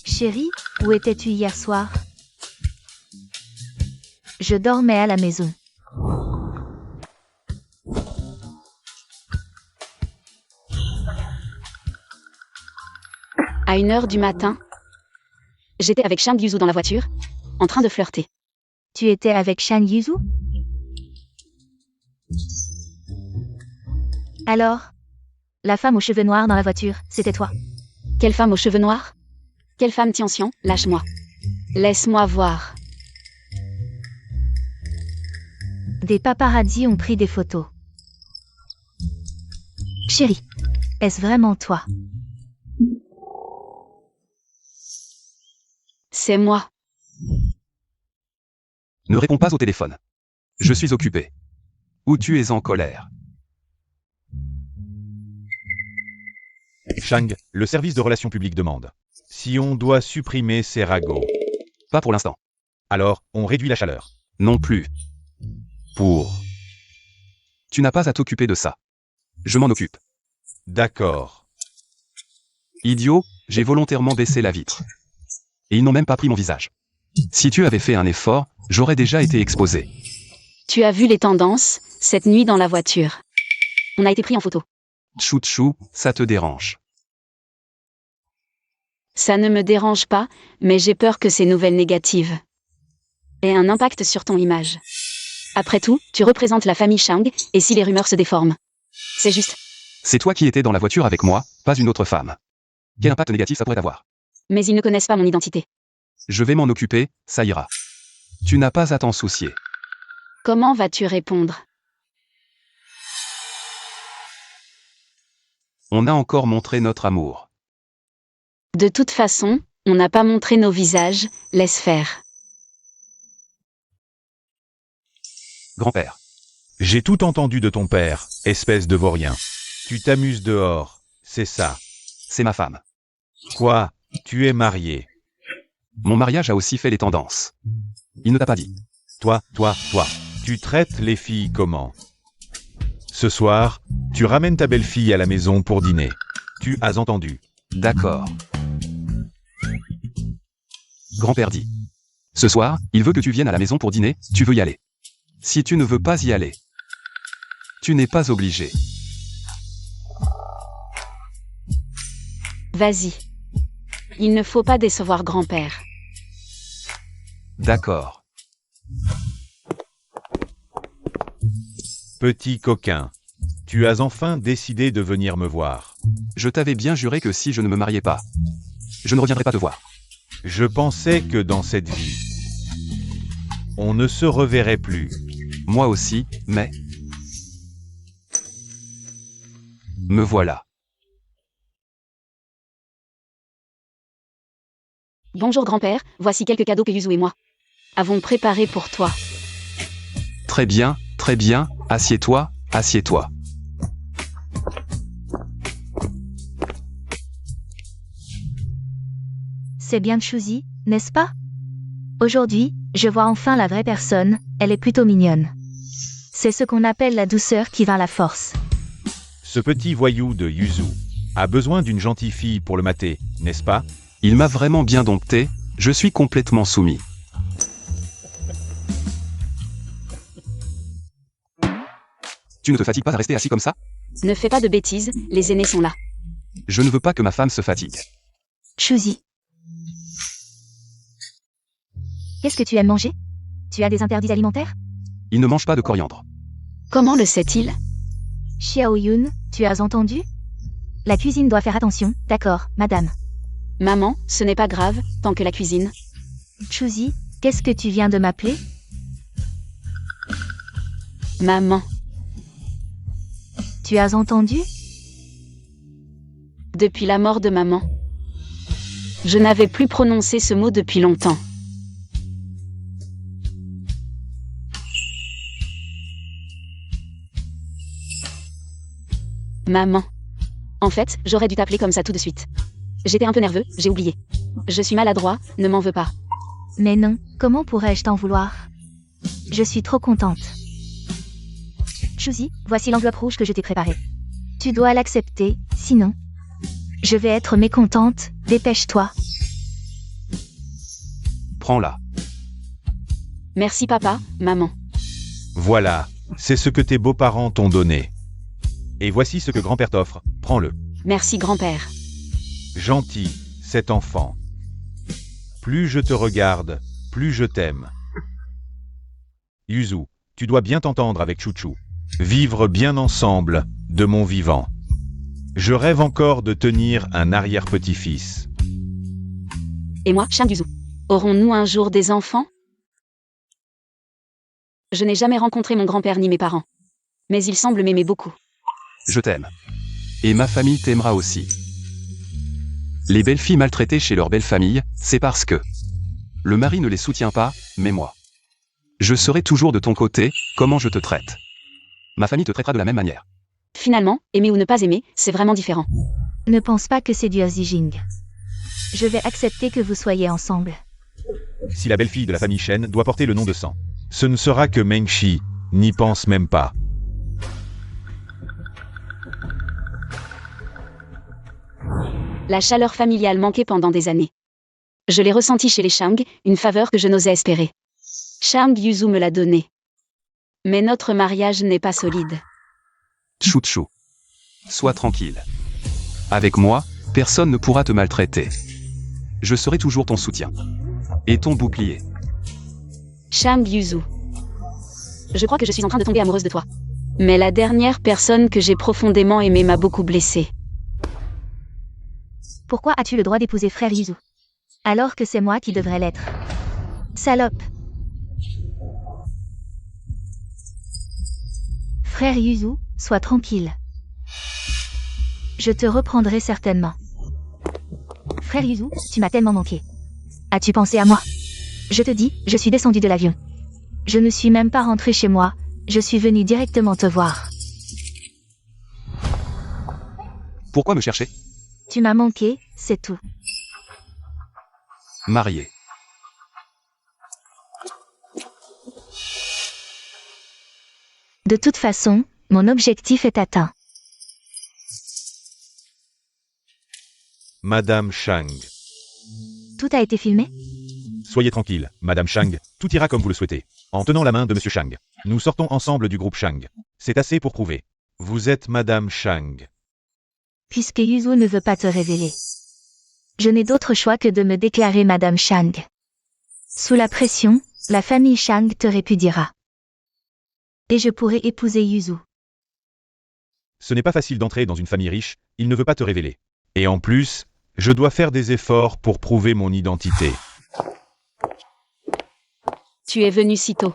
Chérie, où étais-tu hier soir? Je dormais à la maison. À 1h du matin, j'étais avec Shang Yuzu dans la voiture, en train de flirter. Tu étais avec Shan Yuzu? Alors? La femme aux cheveux noirs dans la voiture, c'était toi. Quelle femme aux cheveux noirs? Quelle femme Tianxian? Lâche-moi. Laisse-moi voir. Des paparazzis ont pris des photos. Chérie, est-ce vraiment toi? C'est moi. Ne réponds pas au téléphone. Je suis occupé. Ou tu es en colère. Shang, le service de relations publiques demande. Si on doit supprimer ces ragots, Pas pour l'instant. alors on réduit la chaleur. Non plus. Pour. Tu n'as pas à t'occuper de ça. Je m'en occupe. D'accord. Idiot, j'ai volontairement baissé la vitre. Et ils n'ont même pas pris mon visage. Si tu avais fait un effort, j'aurais déjà été exposé. Tu as vu les tendances, cette nuit dans la voiture. On a été pris en photo. Chou, ça te dérange. Ça ne me dérange pas, mais j'ai peur que ces nouvelles négatives aient un impact sur ton image. Après tout, tu représentes la famille Shang, et si les rumeurs se déforment? C'est juste. C'est toi qui étais dans la voiture avec moi, pas une autre femme. Quel impact négatif ça pourrait avoir? Mais ils ne connaissent pas mon identité. Je vais m'en occuper, ça ira. Tu n'as pas à t'en soucier. Comment vas-tu répondre? On a encore montré notre amour. De toute façon, on n'a pas montré nos visages, laisse faire. Grand-père. J'ai tout entendu de ton père, espèce de vaurien. Tu t'amuses dehors, c'est ça. C'est ma femme. Quoi? Tu es marié. Mon mariage a aussi fait les tendances. Il ne t'a pas dit. Toi. Tu traites les filles comment? Ce soir, tu ramènes ta belle-fille à la maison pour dîner. Tu as entendu? D'accord. Grand-père dit. Ce soir, il veut que tu viennes à la maison pour dîner, tu veux y aller. Si tu ne veux pas y aller, tu n'es pas obligé. Vas-y. Il ne faut pas décevoir grand-père. D'accord. Petit coquin. Tu as enfin décidé de venir me voir. Je t'avais bien juré que si je ne me mariais pas, je ne reviendrais pas te voir. Je pensais que dans cette vie, On ne se reverrait plus. Moi aussi, mais... Me voilà. Bonjour grand-père, voici quelques cadeaux que Yuzu et moi avons préparés pour toi. Très bien, assieds-toi, assieds-toi. C'est bien Chuzi, n'est-ce pas? Aujourd'hui, je vois enfin la vraie personne, elle est plutôt mignonne. C'est ce qu'on appelle la douceur qui vint la force. Ce petit voyou de Yuzu a besoin d'une gentille fille pour le mater, n'est-ce pas? Il m'a vraiment bien dompté, je suis complètement soumis. Tu ne te fatigues pas à rester assis comme ça? Ne fais pas de bêtises, les aînés sont là. Je ne veux pas que ma femme se fatigue. Chuzi. Qu'est-ce que tu aimes manger? Tu as des interdits alimentaires? Il ne mange pas de coriandre. Comment le sait-il? Xiao Yun, tu as entendu? La cuisine doit faire attention, d'accord, madame. Maman, ce n'est pas grave, tant que la cuisine. Chuzi, qu'est-ce que tu viens de m'appeler? Maman. Tu as entendu? Depuis la mort de maman. Je n'avais plus prononcé ce mot depuis longtemps. Maman. En fait, j'aurais dû t'appeler comme ça tout de suite. J'étais un peu nerveux, j'ai oublié. Je suis maladroit, ne m'en veux pas. Mais non, comment pourrais-je t'en vouloir? Je suis trop contente. Chuzi, voici l'enveloppe rouge que je t'ai préparée. Tu dois l'accepter, sinon... Je vais être mécontente, dépêche-toi. Prends-la. Merci papa, maman. Voilà, c'est ce que tes beaux-parents t'ont donné. Et voici ce que grand-père t'offre, prends-le. Merci grand-père. Gentil, cet enfant. Plus je te regarde, plus je t'aime. Yuzu, tu dois bien t'entendre avec Chouchou. Vivre bien ensemble, de mon vivant. Je rêve encore de tenir un arrière-petit-fils. Et moi, Shang Yuzu. Aurons-nous un jour des enfants? Je n'ai jamais rencontré mon grand-père ni mes parents. Mais ils semblent m'aimer beaucoup. Je t'aime. Et ma famille t'aimera aussi. Les belles filles maltraitées chez leur belle famille, c'est parce que le mari ne les soutient pas, mais moi. Je serai toujours de ton côté, comment je te traite. Ma famille te traitera de la même manière. Finalement, aimer ou ne pas aimer, c'est vraiment différent. Ne pense pas que c'est du Zijing. Je vais accepter que vous soyez ensemble. Si la belle-fille de la famille Shen doit porter le nom de sang, ce ne sera que Mengshi, n'y pense même pas. La chaleur familiale manquait pendant des années. Je l'ai ressentie chez les Shang, une faveur que je n'osais espérer. Shang Yuzu me l'a donnée. Mais notre mariage n'est pas solide. Chouchou. Sois tranquille. Avec moi, personne ne pourra te maltraiter. Je serai toujours ton soutien. Et ton bouclier. Shang Yuzu. Je crois que je suis en train de tomber amoureuse de toi. Mais la dernière personne que j'ai profondément aimée m'a beaucoup blessée. Pourquoi as-tu le droit d'épouser frère Yuzu? Alors que c'est moi qui devrais l'être. Salope. Frère Yuzu, sois tranquille. Je te reprendrai certainement. Frère Yuzu, tu m'as tellement manqué. As-tu pensé à moi? Je te dis, je suis descendu de l'avion. Je ne suis même pas rentré chez moi, je suis venu directement te voir. Pourquoi me chercher? Tu m'as manqué, c'est tout. Marié. De toute façon, mon objectif est atteint. Madame Shang. Tout a été filmé? Soyez tranquille, Madame Shang, tout ira comme vous le souhaitez. En tenant la main de Monsieur Shang. Nous sortons ensemble du groupe Shang. C'est assez pour prouver. Vous êtes Madame Shang. Puisque Yuzu ne veut pas te révéler. Je n'ai d'autre choix que de me déclarer Madame Shang. Sous la pression, la famille Shang te répudiera. Et je pourrai épouser Yuzu. Ce n'est pas facile d'entrer dans une famille riche, il ne veut pas te révéler. Et en plus, je dois faire des efforts pour prouver mon identité. Tu es venu si tôt.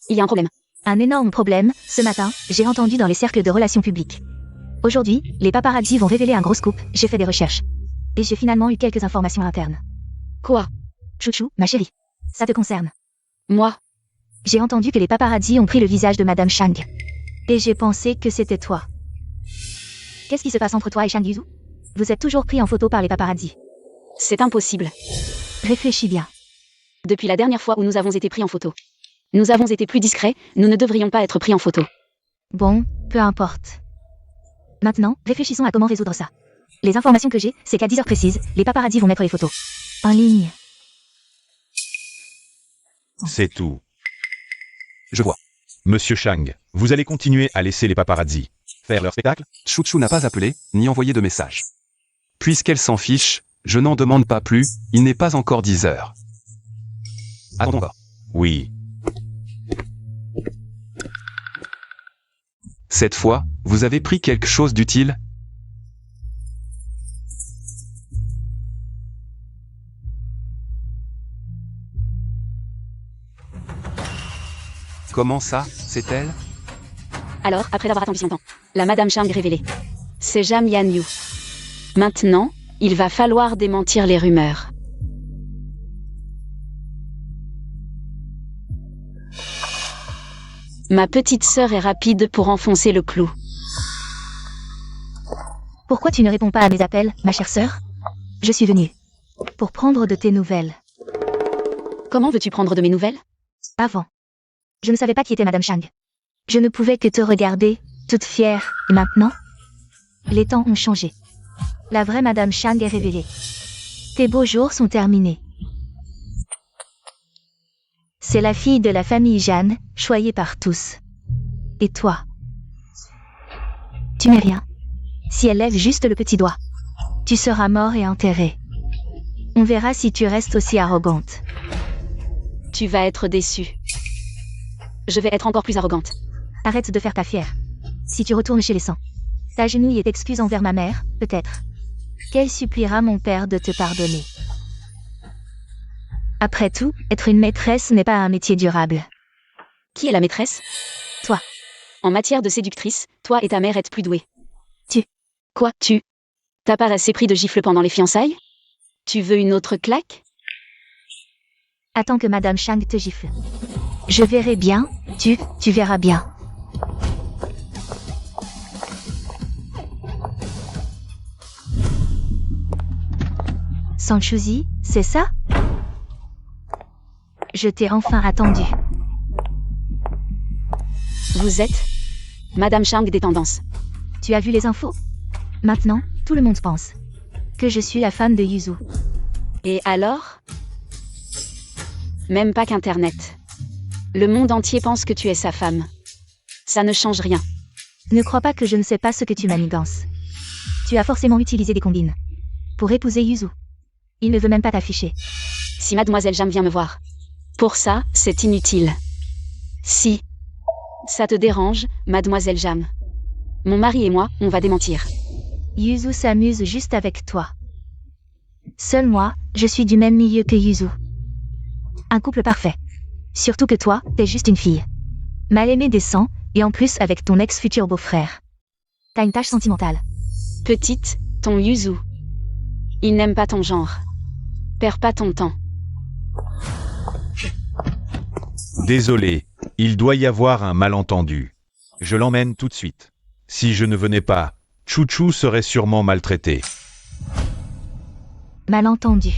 Il y a un problème. Un énorme problème, ce matin, j'ai entendu dans les cercles de relations publiques. Aujourd'hui, les paparazzi vont révéler un gros scoop, j'ai fait des recherches. Et j'ai finalement eu quelques informations internes. Quoi? Chouchou, ma chérie. Ça te concerne. Moi? J'ai entendu que les paparazzi ont pris le visage de Madame Chang. Et j'ai pensé que c'était toi. Qu'est-ce qui se passe entre toi et Shang Yuzu? Vous êtes toujours pris en photo par les paparazzi. C'est impossible. Réfléchis bien. Depuis la dernière fois où nous avons été pris en photo. Nous avons été plus discrets, nous ne devrions pas être pris en photo. Bon, peu importe. Maintenant, réfléchissons à comment résoudre ça. Les informations que j'ai, c'est qu'à 10 heures précises, les paparazzi vont mettre les photos. En ligne. C'est tout. Je vois. Monsieur Chang, vous allez continuer à laisser les paparazzi faire leur spectacle? Chouchou n'a pas appelé, ni envoyé de message. Puisqu'elle s'en fiche, je n'en demande pas plus, il n'est pas encore 10 heures. Attendons encore. Oui. Cette fois, vous avez pris quelque chose d'utile? Comment ça, c'est elle? Alors, après avoir attendu si longtemps, la Madame Chang révélée. C'est Jam Yan Yu. Maintenant, il va falloir démentir les rumeurs. Ma petite sœur est rapide pour enfoncer le clou. Pourquoi tu ne réponds pas à mes appels, ma chère sœur? Je suis venue. Pour prendre de tes nouvelles. Comment veux-tu prendre de mes nouvelles? Avant. Je ne savais pas qui était Madame Chang. Je ne pouvais que te regarder, toute fière, et maintenant? Les temps ont changé. La vraie Madame Chang est révélée. Tes beaux jours sont terminés. C'est la fille de la famille Jeanne, choyée par tous. Et toi? Tu n'es rien. Si elle lève juste le petit doigt, tu seras mort et enterré. On verra si tu restes aussi arrogante. Tu vas être déçue. Je vais être encore plus arrogante. Arrête de faire ta fière. Si tu retournes chez les sangs, t'agenouilles et t'excuses envers ma mère, peut-être. Qu'elle suppliera mon père de te pardonner. Après tout, être une maîtresse n'est pas un métier durable. Qui est la maîtresse? Toi. En matière de séductrice, toi et ta mère êtes plus doués. Tu. Quoi, tu? T'as pas assez pris de gifles pendant les fiançailles? Tu veux une autre claque? Attends que Madame Chang te gifle. Je verrai bien, tu verras bien. Sanchuzi, c'est ça? Je t'ai enfin attendu. Vous êtes Madame Chang des tendances. Tu as vu les infos? Maintenant, tout le monde pense que je suis la femme de Yuzu. Et alors? Même pas qu'Internet. Le monde entier pense que tu es sa femme. Ça ne change rien. Ne crois pas que je ne sais pas ce que tu manigances. Tu as forcément utilisé des combines pour épouser Yuzu. Il ne veut même pas t'afficher. Si Mademoiselle Jam vient me voir. Pour ça, c'est inutile. Si ça te dérange, Mademoiselle Jam. Mon mari et moi, on va démentir. Yuzu s'amuse juste avec toi. Seul moi, je suis du même milieu que Yuzu. Un couple parfait. Surtout que toi, t'es juste une fille. Mal aimée des sangs, et en plus avec ton ex-futur beau-frère. T'as une tâche sentimentale. Petite, ton Yuzu. Il n'aime pas ton genre. Perds pas ton temps. Désolé, il doit y avoir un malentendu. Je l'emmène tout de suite. Si je ne venais pas, Chouchou serait sûrement maltraité. Malentendu.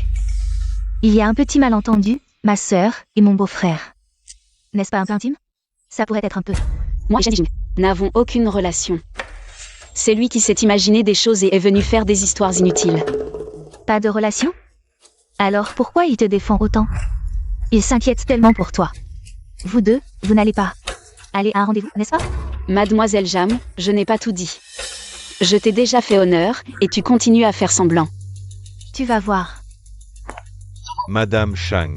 Il y a un petit malentendu, ma sœur et mon beau-frère. N'est-ce pas un peu intime? Ça pourrait être un peu. Moi et Jing n'avons aucune relation. C'est lui qui s'est imaginé des choses et est venu faire des histoires inutiles. Pas de relation? Alors pourquoi il te défend autant? Il s'inquiète tellement pour toi. Vous deux, vous n'allez pas aller à un rendez-vous, n'est-ce pas? Mademoiselle Jam, je n'ai pas tout dit. Je t'ai déjà fait honneur, et tu continues à faire semblant. Tu vas voir. Madame Chang.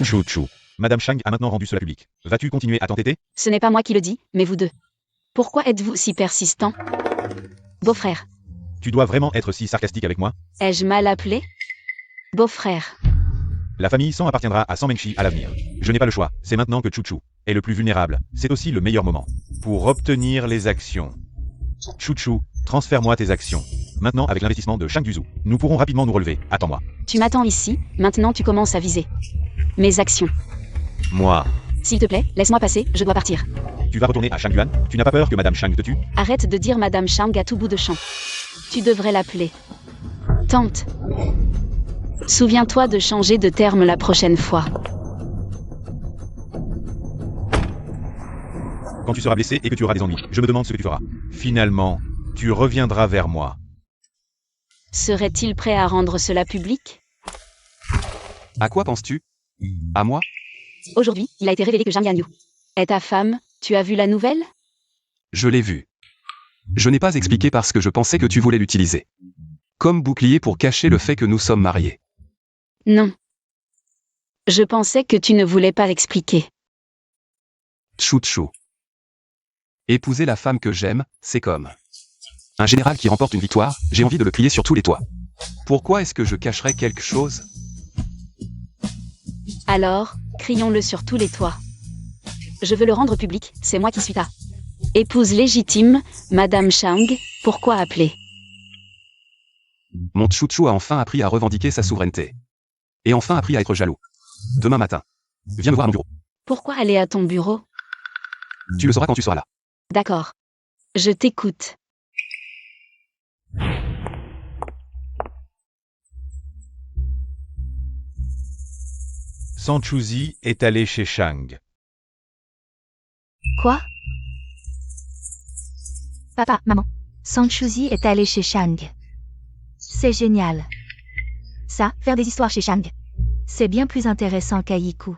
Chouchou. Madame Chang a maintenant rendu cela public. Vas-tu continuer à t'entêter? Ce n'est pas moi qui le dis, mais vous deux. Pourquoi êtes-vous si persistant? Beau-frère, Tu dois vraiment être si sarcastique avec moi? ai-je mal appelé? Beau-frère. La famille San appartiendra à San Mengshi à l'avenir. Je n'ai pas le choix, c'est maintenant que Chuchu est le plus vulnérable. C'est aussi le meilleur moment pour obtenir les actions. Chuchu, transfère-moi tes actions. Maintenant, avec l'investissement de Shang Yuzu, nous pourrons rapidement nous relever. Attends-moi. Tu m'attends ici, maintenant tu commences à viser. Mes actions. Moi. S'il te plaît, laisse-moi passer, je dois partir. Tu vas retourner à Shangyuan? Tu n'as pas peur que Madame Shang te tue? Arrête de dire Madame Shang à tout bout de champ. Tu devrais l'appeler tante. Souviens-toi de changer de terme la prochaine fois. Quand tu seras blessé et que tu auras des ennuis, je me demande ce que tu feras. Finalement, tu reviendras vers moi. Serait-il prêt à rendre cela public? À quoi penses-tu? À moi? Aujourd'hui, il a été révélé que Zhang Yanyu est ta femme. Tu as vu la nouvelle? Je l'ai vu. Je n'ai pas expliqué parce que je pensais que tu voulais l'utiliser comme bouclier pour cacher le fait que nous sommes mariés. Non. Je pensais que tu ne voulais pas l'expliquer. Chuchu. Épouser la femme que j'aime, c'est comme un général qui remporte une victoire, j'ai envie de le crier sur tous les toits. Pourquoi est-ce que je cacherais quelque chose? Alors, crions-le sur tous les toits. Je veux le rendre public, c'est moi qui suis ta épouse légitime, Madame Shang, pourquoi appeler? Mon Chuchu a enfin appris à revendiquer sa souveraineté. Et enfin appris à être jaloux. Demain matin. Viens me voir à mon bureau. Pourquoi aller à ton bureau? Tu le sauras quand tu seras là. D'accord. Je t'écoute. San Chuzi est allé chez Shang. Quoi? Papa, maman. San Chuzi est allé chez Shang. C'est génial. Ça, faire des histoires chez Shang. C'est bien plus intéressant qu'Ayiku.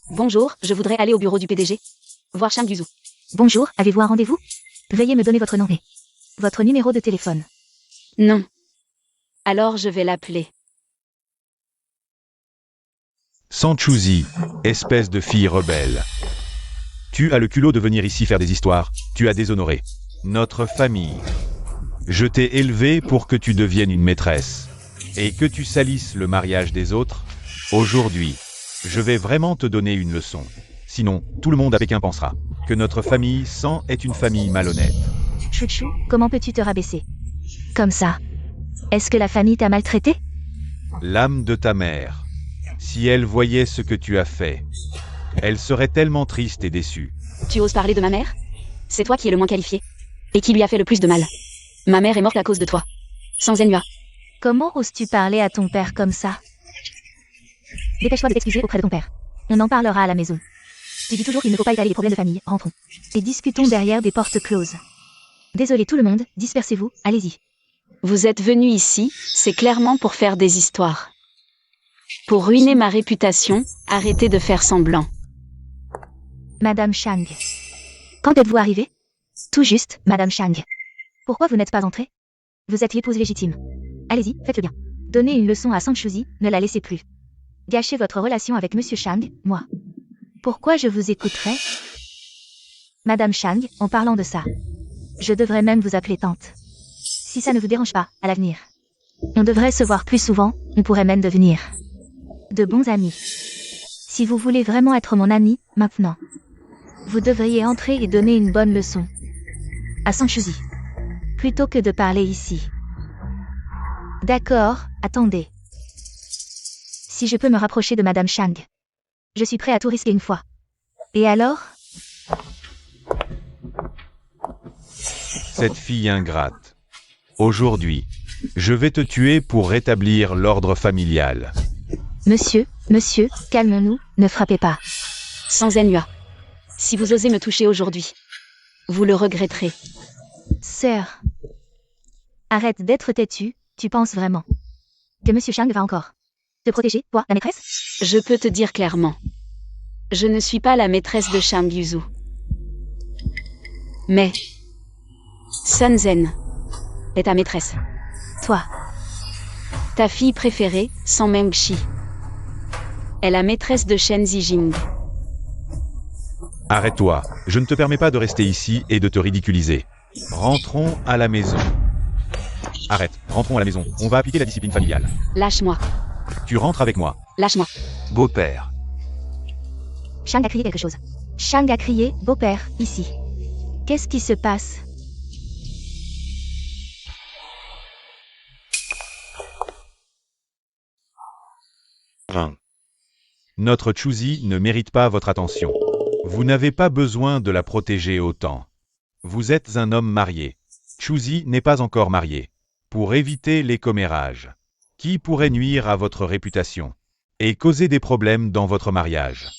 Bonjour, je voudrais aller au bureau du PDG. Voir Shang Yuzu. Bonjour, avez-vous un rendez-vous? Veuillez me donner votre nom et votre numéro de téléphone. Non. Alors je vais l'appeler. San Chuzi, espèce de fille rebelle. Tu as le culot de venir ici faire des histoires, tu as déshonoré notre famille. Je t'ai élevé pour que tu deviennes une maîtresse, et que tu salisses le mariage des autres. Aujourd'hui, je vais vraiment te donner une leçon. Sinon, tout le monde à Pékin pensera que notre famille San est une famille malhonnête. Chuchu, comment peux-tu te rabaisser? Comme ça. Est-ce que la famille t'a maltraité? L'âme de ta mère. Si elle voyait ce que tu as fait, elle serait tellement triste et déçue. Tu oses parler de ma mère? C'est toi qui es le moins qualifié. Et qui lui a fait le plus de mal. Ma mère est morte à cause de toi. Sans Zenua. Comment oses-tu parler à ton père comme ça? Dépêche-toi de t'excuser auprès de ton père. On en parlera à la maison. Tu dis toujours qu'il ne faut pas étaler les problèmes de famille. Rentrons. Et discutons derrière des portes closes. Désolé tout le monde, dispersez-vous, allez-y. Vous êtes venu ici, c'est clairement pour faire des histoires. Pour ruiner ma réputation, arrêtez de faire semblant. Madame Shang. Quand êtes-vous arrivée? Tout juste, Madame Shang. Pourquoi vous n'êtes pas entrée? Vous êtes l'épouse légitime. Allez-y, faites-le bien. Donnez une leçon à San Chuzi, ne la laissez plus. Gâchez votre relation avec Monsieur Shang, moi. Pourquoi je vous écouterais? Madame Shang, en parlant de ça. Je devrais même vous appeler tante. Si ça ne vous dérange pas, à l'avenir. On devrait se voir plus souvent, on pourrait même devenir de bons amis. Si vous voulez vraiment être mon ami, maintenant, vous devriez entrer et donner une bonne leçon à San Chuzi, plutôt que de parler ici. D'accord, attendez. Si je peux me rapprocher de Madame Shang, je suis prêt à tout risquer une fois. Et alors? Cette fille ingrate. Aujourd'hui, je vais te tuer pour rétablir l'ordre familial. Monsieur, calmons-nous, ne frappez pas. Sans Zenua. Si vous osez me toucher aujourd'hui, vous le regretterez. Sœur. Arrête d'être têtue, tu penses vraiment que Monsieur Shang va encore te protéger, toi, la maîtresse? Je peux te dire clairement. Je ne suis pas la maîtresse de Shang Yuzu. Mais Sun Zen est ta maîtresse. Toi. Ta fille préférée, San Mengshi, est la maîtresse de Shen Zijing. Arrête-toi, je ne te permets pas de rester ici et de te ridiculiser. Rentrons à la maison. Arrête, rentrons à la maison. On va appliquer la discipline familiale. Lâche-moi. Tu rentres avec moi. Lâche-moi. Beau-père. Shang a crié quelque chose. Shang a crié, beau-père, ici. Qu'est-ce qui se passe? Notre Chuzi ne mérite pas votre attention. Vous n'avez pas besoin de la protéger autant. Vous êtes un homme marié. Chuzi n'est pas encore marié. Pour éviter les commérages, qui pourrait nuire à votre réputation et causer des problèmes dans votre mariage.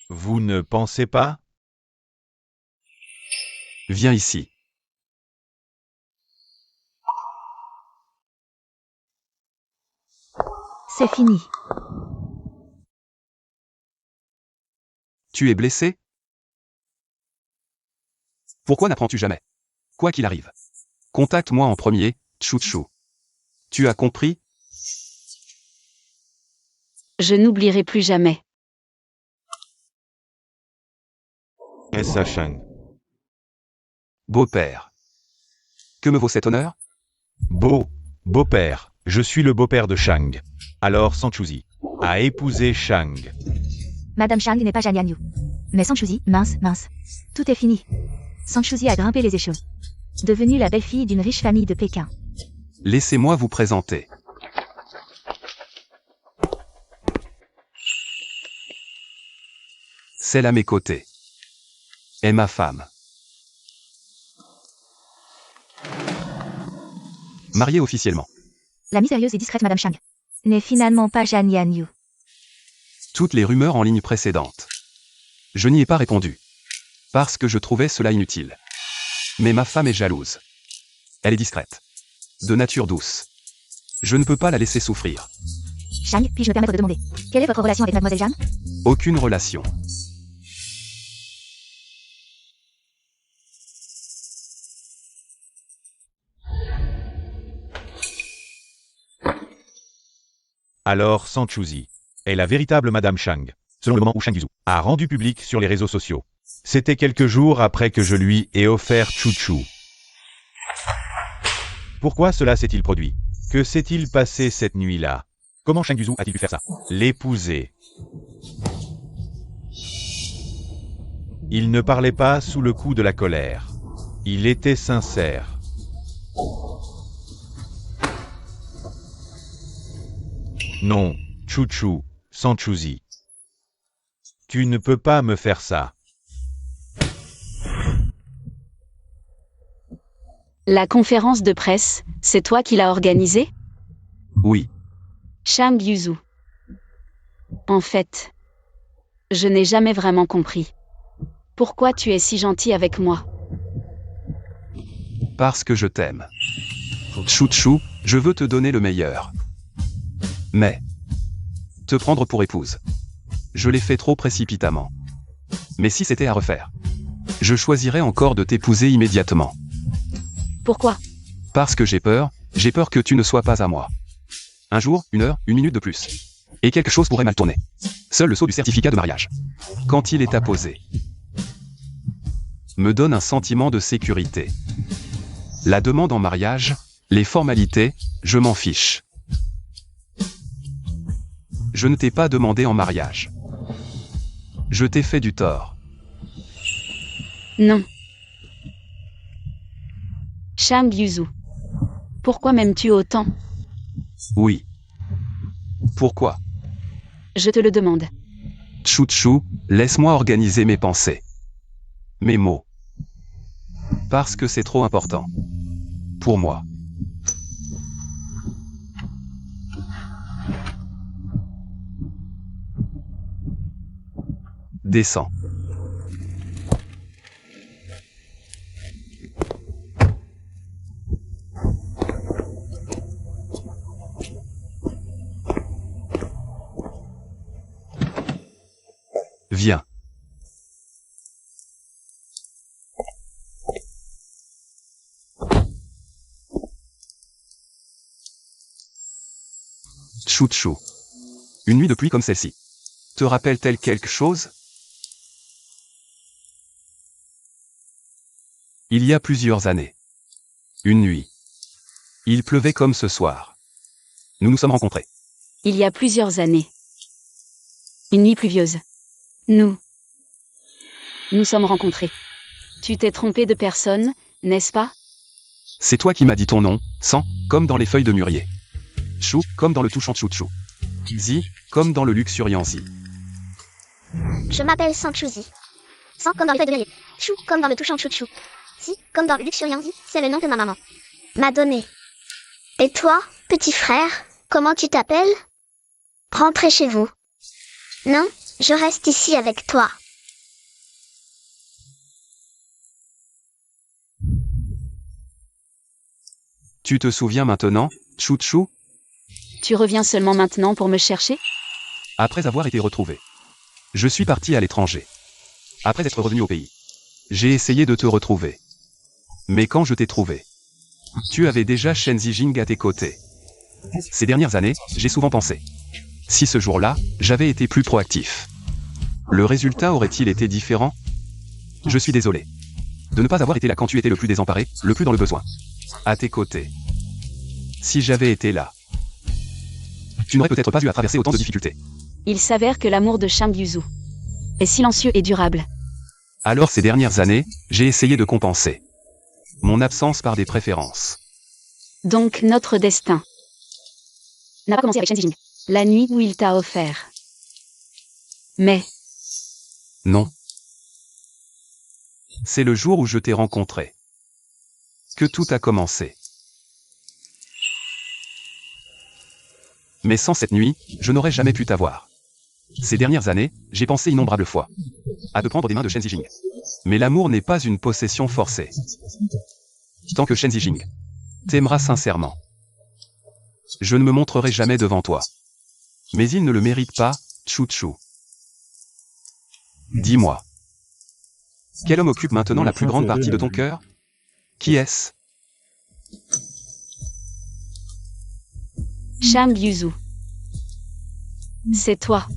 Vous ne pensez pas? Viens ici. C'est fini. Tu es blessé? Pourquoi n'apprends-tu jamais? Quoi qu'il arrive. Contacte-moi en premier, Chouchou. Tu as compris? Je n'oublierai plus jamais. Est-ce Shang? Beau-père. Que me vaut cet honneur? Beau-père. Je suis le beau-père de Shang. Alors Sanchuzi a épousé Shang. Madame Shang n'est pas Zhan Yanyu. Mais Sanchuzi, mince. Tout est fini. Sanchuzi a grimpé les échelons. Devenue la belle-fille d'une riche famille de Pékin. Laissez-moi vous présenter. Celle à mes côtés est ma femme. Mariée officiellement. La mystérieuse et discrète Madame Shang n'est finalement pas Zhan Yanyu. Toutes les rumeurs en ligne précédentes. Je n'y ai pas répondu. Parce que je trouvais cela inutile. Mais ma femme est jalouse. Elle est discrète. De nature douce. Je ne peux pas la laisser souffrir. Shang, puis-je me permettre de demander, quelle est votre relation avec Mademoiselle Zhan? Aucune relation. Alors Sanchuzi est la véritable Madame Shang, selon le moment où Shang Yuzu a rendu public sur les réseaux sociaux. C'était quelques jours après que je lui ai offert Chouchou. Pourquoi cela s'est-il produit? Que s'est-il passé cette nuit-là? Comment Shang Yuzu a-t-il pu faire ça? L'épouser. Il ne parlait pas sous le coup de la colère. Il était sincère. Non, Chouchou, Sanchuzi. Tu ne peux pas me faire ça. La conférence de presse, c'est toi qui l'as organisée? Oui. Shang Yuzu. En fait, je n'ai jamais vraiment compris. Pourquoi tu es si gentil avec moi? Parce que je t'aime. Chouchou, je veux te donner le meilleur. Mais te prendre pour épouse. Je l'ai fait trop précipitamment. Mais si c'était à refaire, je choisirais encore de t'épouser immédiatement. Pourquoi? Parce que j'ai peur que tu ne sois pas à moi. Un jour, une heure, une minute de plus. Et quelque chose pourrait mal tourner. Seul le sceau du certificat de mariage, quand il est apposé, me donne un sentiment de sécurité. La demande en mariage, les formalités, je m'en fiche. Je ne t'ai pas demandé en mariage. Je t'ai fait du tort. Non. Shang Yuzu. Pourquoi m'aimes-tu autant? Oui. Pourquoi? Je te le demande. Chouchou, laisse-moi organiser mes pensées. Mes mots. Parce que c'est trop important. Pour moi. Descends. Viens. Chouchou. Une nuit de pluie comme celle-ci. Te rappelle-t-elle quelque chose? Il y a plusieurs années. Une nuit. Il pleuvait comme ce soir. Nous nous sommes rencontrés. Il y a plusieurs années. Une nuit pluvieuse. Nous sommes rencontrés. Tu t'es trompé de personne, n'est-ce pas? C'est toi qui m'as dit ton nom, Sang, comme dans les feuilles de mûrier. Chou, comme dans le touchant Chouchou. Zi, comme dans le luxuriant Zi. Je m'appelle Sanchouzi. Sang comme dans les feuilles de mûrier. Chou comme dans le touchant chouchou. Zi comme dans le luxuriant Zi, c'est le nom de ma maman. M'a donné. Et toi, petit frère, comment tu t'appelles? Rentrez chez vous. Non, je reste ici avec toi. Tu te souviens maintenant, Chouchou? Tu reviens seulement maintenant pour me chercher? Après avoir été retrouvé. Je suis parti à l'étranger. Après être revenu au pays. J'ai essayé de te retrouver. Mais quand je t'ai trouvé, tu avais déjà Shen Zijing à tes côtés. Ces dernières années, j'ai souvent pensé. Si ce jour-là, j'avais été plus proactif, le résultat aurait-il été différent? Je suis désolé. De ne pas avoir été là quand tu étais le plus désemparé, le plus dans le besoin. À tes côtés. Si j'avais été là, tu n'aurais peut-être pas eu à traverser autant de difficultés. Il s'avère que l'amour de Shang Yuzu est silencieux et durable. Alors ces dernières années, j'ai essayé de compenser mon absence par des préférences. Donc notre destin n'a pas commencé avec Shen Zijing, la nuit où il t'a offert. Mais Non. C'est le jour où je t'ai rencontré que tout a commencé. Mais sans cette nuit, je n'aurais jamais pu t'avoir. Ces dernières années, j'ai pensé innombrables fois à te prendre des mains de Shen Zijing. Mais l'amour n'est pas une possession forcée. Tant que Shen Zijing t'aimera sincèrement, je ne me montrerai jamais devant toi. Mais il ne le mérite pas, Chouchou. Dis-moi. Quel homme occupe maintenant la plus grande partie de ton cœur? Qui est-ce? Shang Yuzu, c'est toi.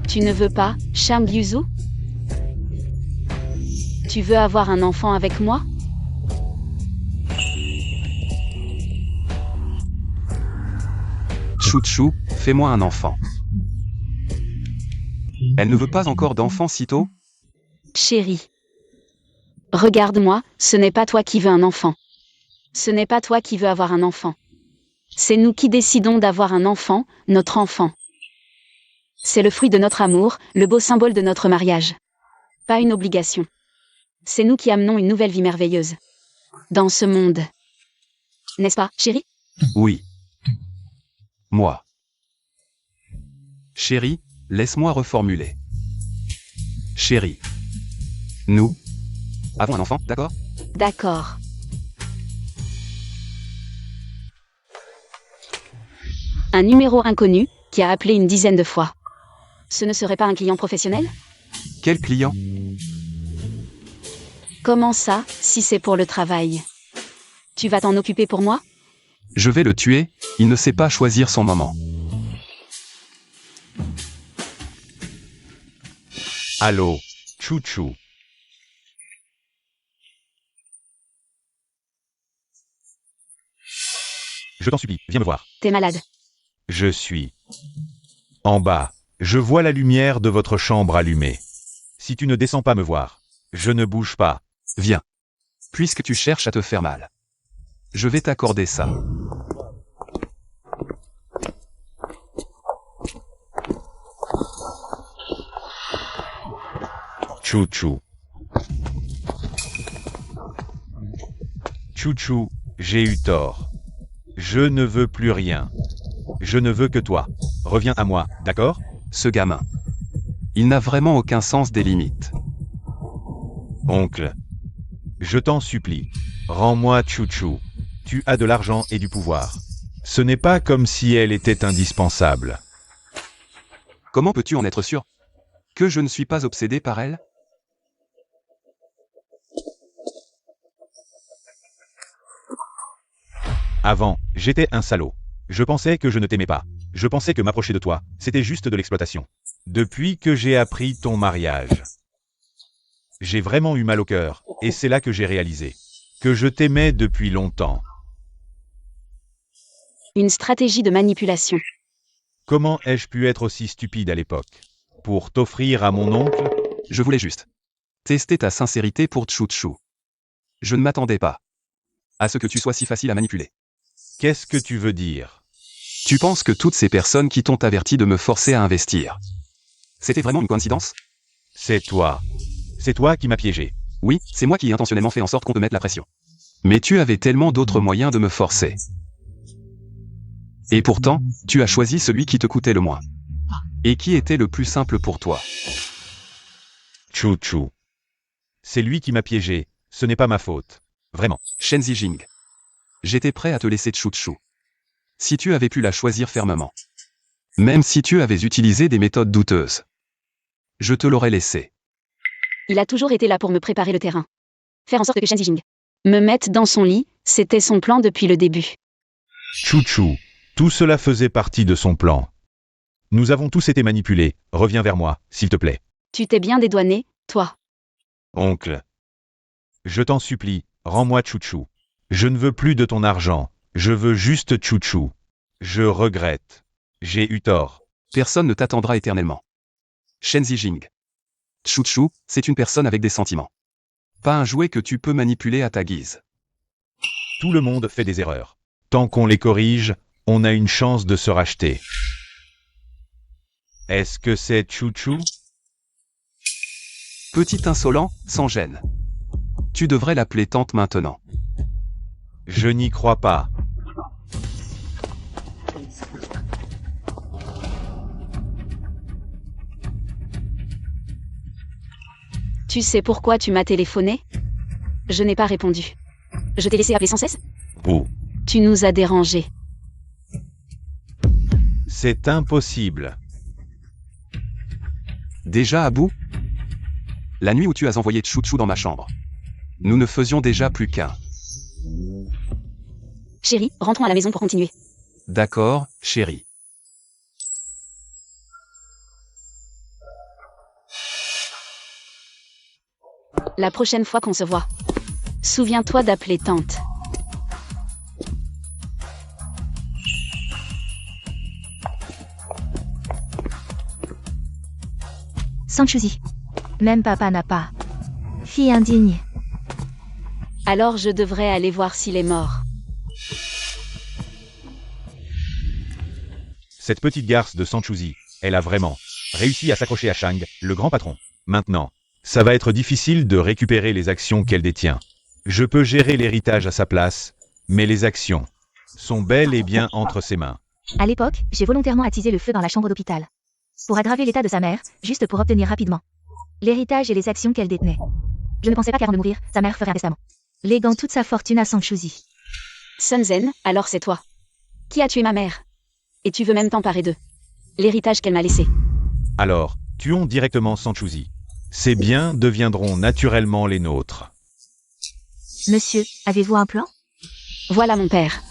Tu ne veux pas, Shang Yuzu? Tu veux avoir un enfant avec moi? Chouchou, fais-moi un enfant. Elle ne veut pas encore d'enfant si tôt? Chérie. Regarde-moi, ce n'est pas toi qui veux un enfant. Ce n'est pas toi qui veux avoir un enfant. C'est nous qui décidons d'avoir un enfant, notre enfant. C'est le fruit de notre amour, le beau symbole de notre mariage. Pas une obligation. C'est nous qui amenons une nouvelle vie merveilleuse dans ce monde. N'est-ce pas, chérie? Oui. Moi. Chérie, laisse-moi reformuler. Chérie. Nous avons un enfant, d'accord? D'accord. Un numéro inconnu, qui a appelé une dizaine de fois. Ce ne serait pas un client professionnel? Quel client? Comment ça, si c'est pour le travail? Tu vas t'en occuper pour moi? Je vais le tuer, il ne sait pas choisir son moment. Allô, Chouchou. Je t'en supplie, viens me voir. T'es malade. Je suis en bas. Je vois la lumière de votre chambre allumée. Si tu ne descends pas me voir, je ne bouge pas. Viens. Puisque tu cherches à te faire mal, je vais t'accorder ça. Chouchou. Chouchou, j'ai eu tort. Je ne veux plus rien. Je ne veux que toi. Reviens à moi, d'accord? Ce gamin. Il n'a vraiment aucun sens des limites. Oncle. Je t'en supplie. Rends-moi Chouchou. Tu as de l'argent et du pouvoir. Ce n'est pas comme si elle était indispensable. Comment peux-tu en être sûr? Que je ne suis pas obsédé par elle? Avant, j'étais un salaud. Je pensais que je ne t'aimais pas. Je pensais que m'approcher de toi, c'était juste de l'exploitation. Depuis que j'ai appris ton mariage, j'ai vraiment eu mal au cœur, et c'est là que j'ai réalisé que je t'aimais depuis longtemps. Une stratégie de manipulation. Comment ai-je pu être aussi stupide à l'époque? Pour t'offrir à mon oncle? Je voulais juste tester ta sincérité pour Chouchou. Je ne m'attendais pas à ce que tu sois si facile à manipuler. Qu'est-ce que tu veux dire? Tu penses que toutes ces personnes qui t'ont averti de me forcer à investir, c'était vraiment une coïncidence? C'est toi. C'est toi qui m'as piégé. Oui, c'est moi qui ai intentionnellement fait en sorte qu'on te mette la pression. Mais tu avais tellement d'autres moyens de me forcer. Et pourtant, tu as choisi celui qui te coûtait le moins. Et qui était le plus simple pour toi. Chouchou. C'est lui qui m'a piégé, ce n'est pas ma faute. Vraiment. Shen Zijing. J'étais prêt à te laisser Chouchou. Si tu avais pu la choisir fermement. Même si tu avais utilisé des méthodes douteuses. Je te l'aurais laissé. Il a toujours été là pour me préparer le terrain. Faire en sorte que Shen Zijing me mette dans son lit, c'était son plan depuis le début. Chouchou. Tout cela faisait partie de son plan. Nous avons tous été manipulés. Reviens vers moi, s'il te plaît. Tu t'es bien dédouané, toi. Oncle. Je t'en supplie, rends-moi Chouchou. Je ne veux plus de ton argent. Je veux juste Chouchou. Je regrette. J'ai eu tort. Personne ne t'attendra éternellement. Shen Zijing. Chouchou, c'est une personne avec des sentiments. Pas un jouet que tu peux manipuler à ta guise. Tout le monde fait des erreurs. Tant qu'on les corrige, on a une chance de se racheter. Est-ce que c'est Chouchou? Petit insolent, sans gêne. Tu devrais l'appeler tante maintenant. Je n'y crois pas. Tu sais pourquoi tu m'as téléphoné? Je n'ai pas répondu. Je t'ai laissé appeler sans cesse? Oh, Tu nous as dérangés. c'est impossible. Déjà à bout? La nuit où tu as envoyé Chouchou dans ma chambre. Nous ne faisions déjà plus qu'un. Chérie, rentrons à la maison pour continuer. D'accord, chérie. La prochaine fois qu'on se voit, souviens-toi d'appeler tante. Sanchuzi. Même papa n'a pas. Fille indigne. Alors je devrais aller voir s'il est mort. Cette petite garce de Sanchuzi, elle a vraiment réussi à s'accrocher à Shang, le grand patron. Maintenant, ça va être difficile de récupérer les actions qu'elle détient. Je peux gérer l'héritage à sa place, mais les actions sont bel et bien entre ses mains. À l'époque, j'ai volontairement attisé le feu dans la chambre d'hôpital. Pour aggraver l'état de sa mère, juste pour obtenir rapidement l'héritage et les actions qu'elle détenait. Je ne pensais pas qu'avant de mourir, sa mère ferait un testament, léguant toute sa fortune à Sanchuzi. Sun Zen, alors c'est toi. Qui a tué ma mère? Et tu veux même t'emparer d'eux. L'héritage qu'elle m'a laissé. Alors, tuons directement Sanchuzi. Ces biens deviendront naturellement les nôtres. Monsieur, avez-vous un plan? Voilà mon père.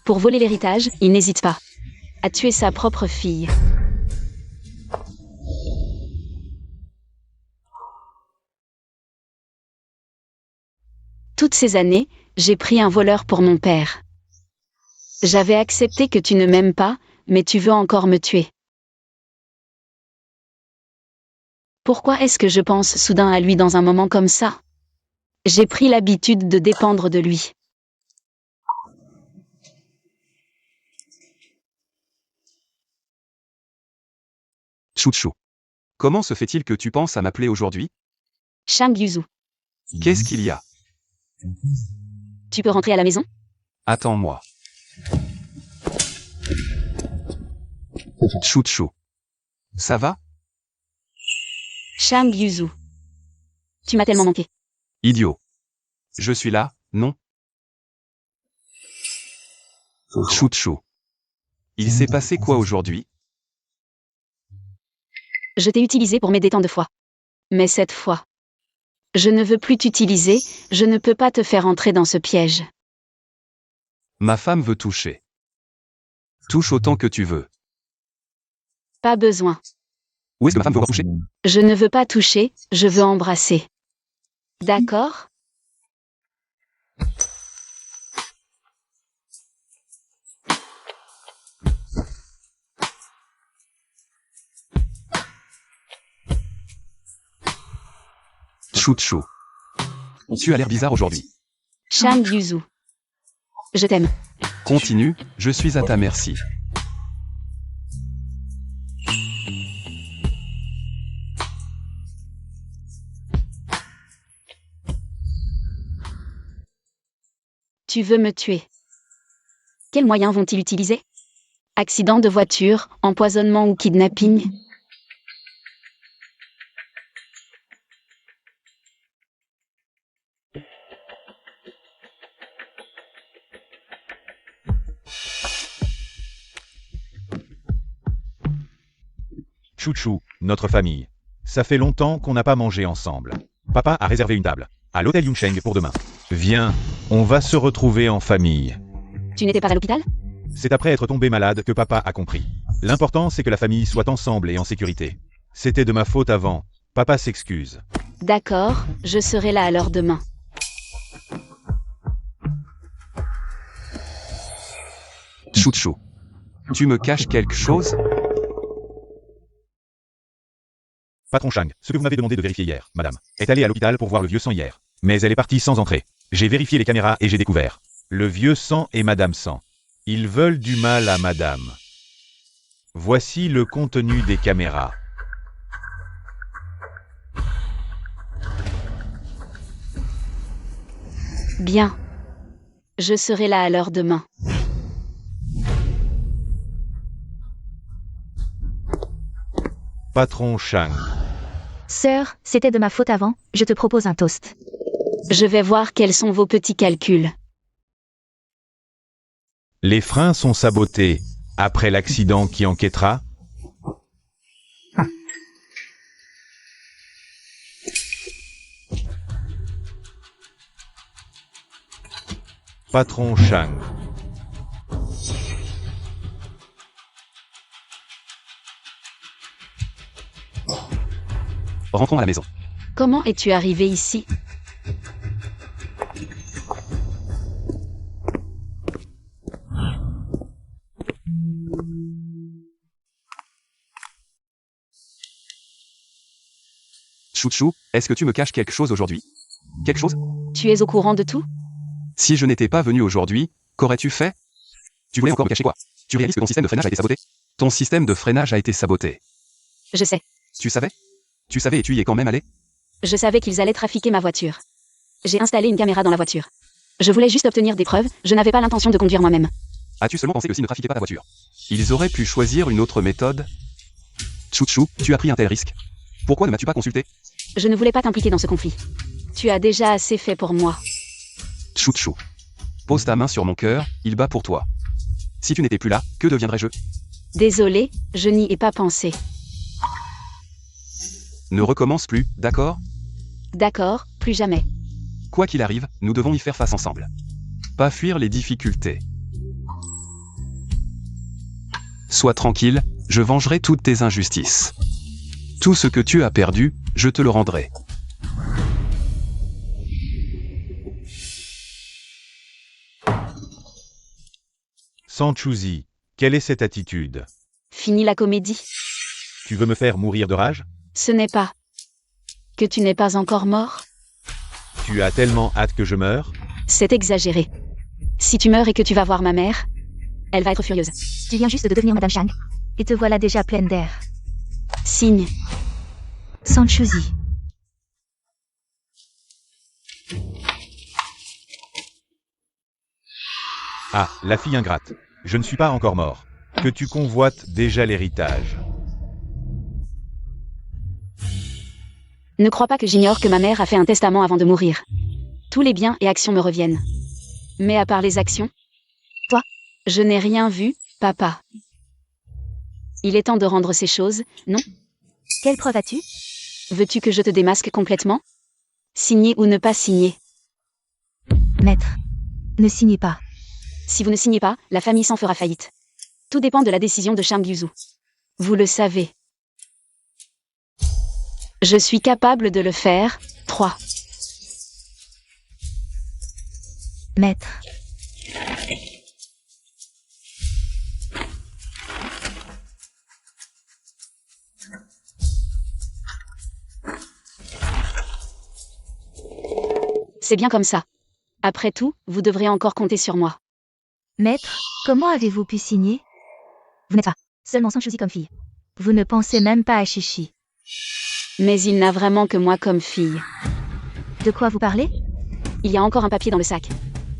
Pour voler l'héritage, il n'hésite pas à tuer sa propre fille. Toutes ces années, j'ai pris un voleur pour mon père. J'avais accepté que tu ne m'aimes pas, mais tu veux encore me tuer. Pourquoi est-ce que je pense soudain à lui dans un moment comme ça? J'ai pris l'habitude de dépendre de lui. Chouchou. Comment se fait-il que tu penses à m'appeler aujourd'hui? Shang Yuzu, Qu'est-ce qu'il y a? tu peux rentrer à la maison? Attends-moi. Chouchou. Ça va? Shang Yuzu, tu m'as tellement manqué. Idiot. Je suis là, non? Chou-chou. Il s'est passé quoi aujourd'hui? Je t'ai utilisé pour m'aider tant de fois. Mais cette fois, je ne veux plus t'utiliser, je ne peux pas te faire entrer dans ce piège. Ma femme veut toucher. Touche autant que tu veux. Pas besoin. Où est-ce que ma femme veut toucher? Je ne veux pas toucher, je veux embrasser. D'accord? Chou-chou. Tu as l'air bizarre aujourd'hui. Chan Yuzu. Je t'aime. Continue, je suis à ta merci. Tu veux me tuer. Quels moyens vont-ils utiliser? Accident de voiture, empoisonnement ou kidnapping? Chou-chou, notre famille. Ça fait longtemps qu'on n'a pas mangé ensemble. Papa a réservé une table à l'hôtel Yuncheng pour demain. Viens, on va se retrouver en famille. Tu n'étais pas à l'hôpital? C'est après être tombé malade que papa a compris. L'important, c'est que la famille soit ensemble et en sécurité. C'était de ma faute avant. Papa s'excuse. D'accord, je serai là alors demain. Chou-chou. Tu me caches quelque chose? Patron Chang, ce que vous m'avez demandé de vérifier hier, madame, est allé à l'hôpital pour voir le vieux sang hier. Mais elle est partie sans entrer. J'ai vérifié les caméras et j'ai découvert. Le vieux sang et madame sang. Ils veulent du mal à madame. Voici le contenu des caméras. Bien. Je serai là alors demain. Patron Chang. Sœur, c'était de ma faute avant, je te propose un toast. Je vais voir quels sont vos petits calculs. Les freins sont sabotés. Après l'accident qui enquêtera. Patron Chang. Rentrons à la maison. Comment es-tu arrivé ici? Chou-chou, est-ce que tu me caches quelque chose aujourd'hui? Quelque chose? Tu es au courant de tout? Si je n'étais pas venu aujourd'hui, qu'aurais-tu fait? Tu voulais encore me cacher quoi? Tu réalises que ton système de freinage a été saboté? Ton système de freinage a été saboté. Je sais. Tu savais? Tu savais et tu y es quand même allé? Je savais qu'ils allaient trafiquer ma voiture. J'ai installé une caméra dans la voiture. Je voulais juste obtenir des preuves, je n'avais pas l'intention de conduire moi-même. As-tu seulement pensé que s'ils ne trafiquaient pas ta voiture, ils auraient pu choisir une autre méthode? Chou-chou, tu as pris un tel risque. Pourquoi ne m'as-tu pas consulté? Je ne voulais pas t'impliquer dans ce conflit. Tu as déjà assez fait pour moi. Chou-chou. Pose ta main sur mon cœur, il bat pour toi. Si tu n'étais plus là, que deviendrais-je? Désolé, je n'y ai pas pensé. Ne recommence plus, d'accord? D'accord, plus jamais. Quoi qu'il arrive, nous devons y faire face ensemble. Pas fuir les difficultés. Sois tranquille, je vengerai toutes tes injustices. Tout ce que tu as perdu, je te le rendrai. Sanchouzi, quelle est cette attitude? Fini la comédie. Tu veux me faire mourir de rage? Ce n'est pas que tu n'es pas encore mort. Tu as tellement hâte que je meure? C'est exagéré. Si tu meurs et que tu vas voir ma mère, elle va être furieuse. Tu viens juste de devenir Madame Chang. Et te voilà déjà pleine d'air. Signe. Sanchouzi. Ah, la fille ingrate. Je ne suis pas encore mort. Que tu convoites déjà l'héritage. Ne crois pas que j'ignore que ma mère a fait un testament avant de mourir. Tous les biens et actions me reviennent. Mais à part les actions, Toi? Je n'ai rien vu, papa. Il est temps de rendre ces choses, non? Quelle preuve as-tu? Veux-tu que je te démasque complètement? Signer ou ne pas signer? Maître. Ne signez pas. Si vous ne signez pas, la famille s'en fera faillite. Tout dépend de la décision de Shang Yuzu. Vous le savez. Je suis capable de le faire. 3. Maître. C'est bien comme ça. Après tout, vous devrez encore compter sur moi. Maître, comment avez-vous pu signer? Vous n'êtes pas seulement Sang Shuzi comme fille. Vous ne pensez même pas à Shishi. Mais il n'a vraiment que moi comme fille. De quoi vous parlez? Il y a encore un papier dans le sac.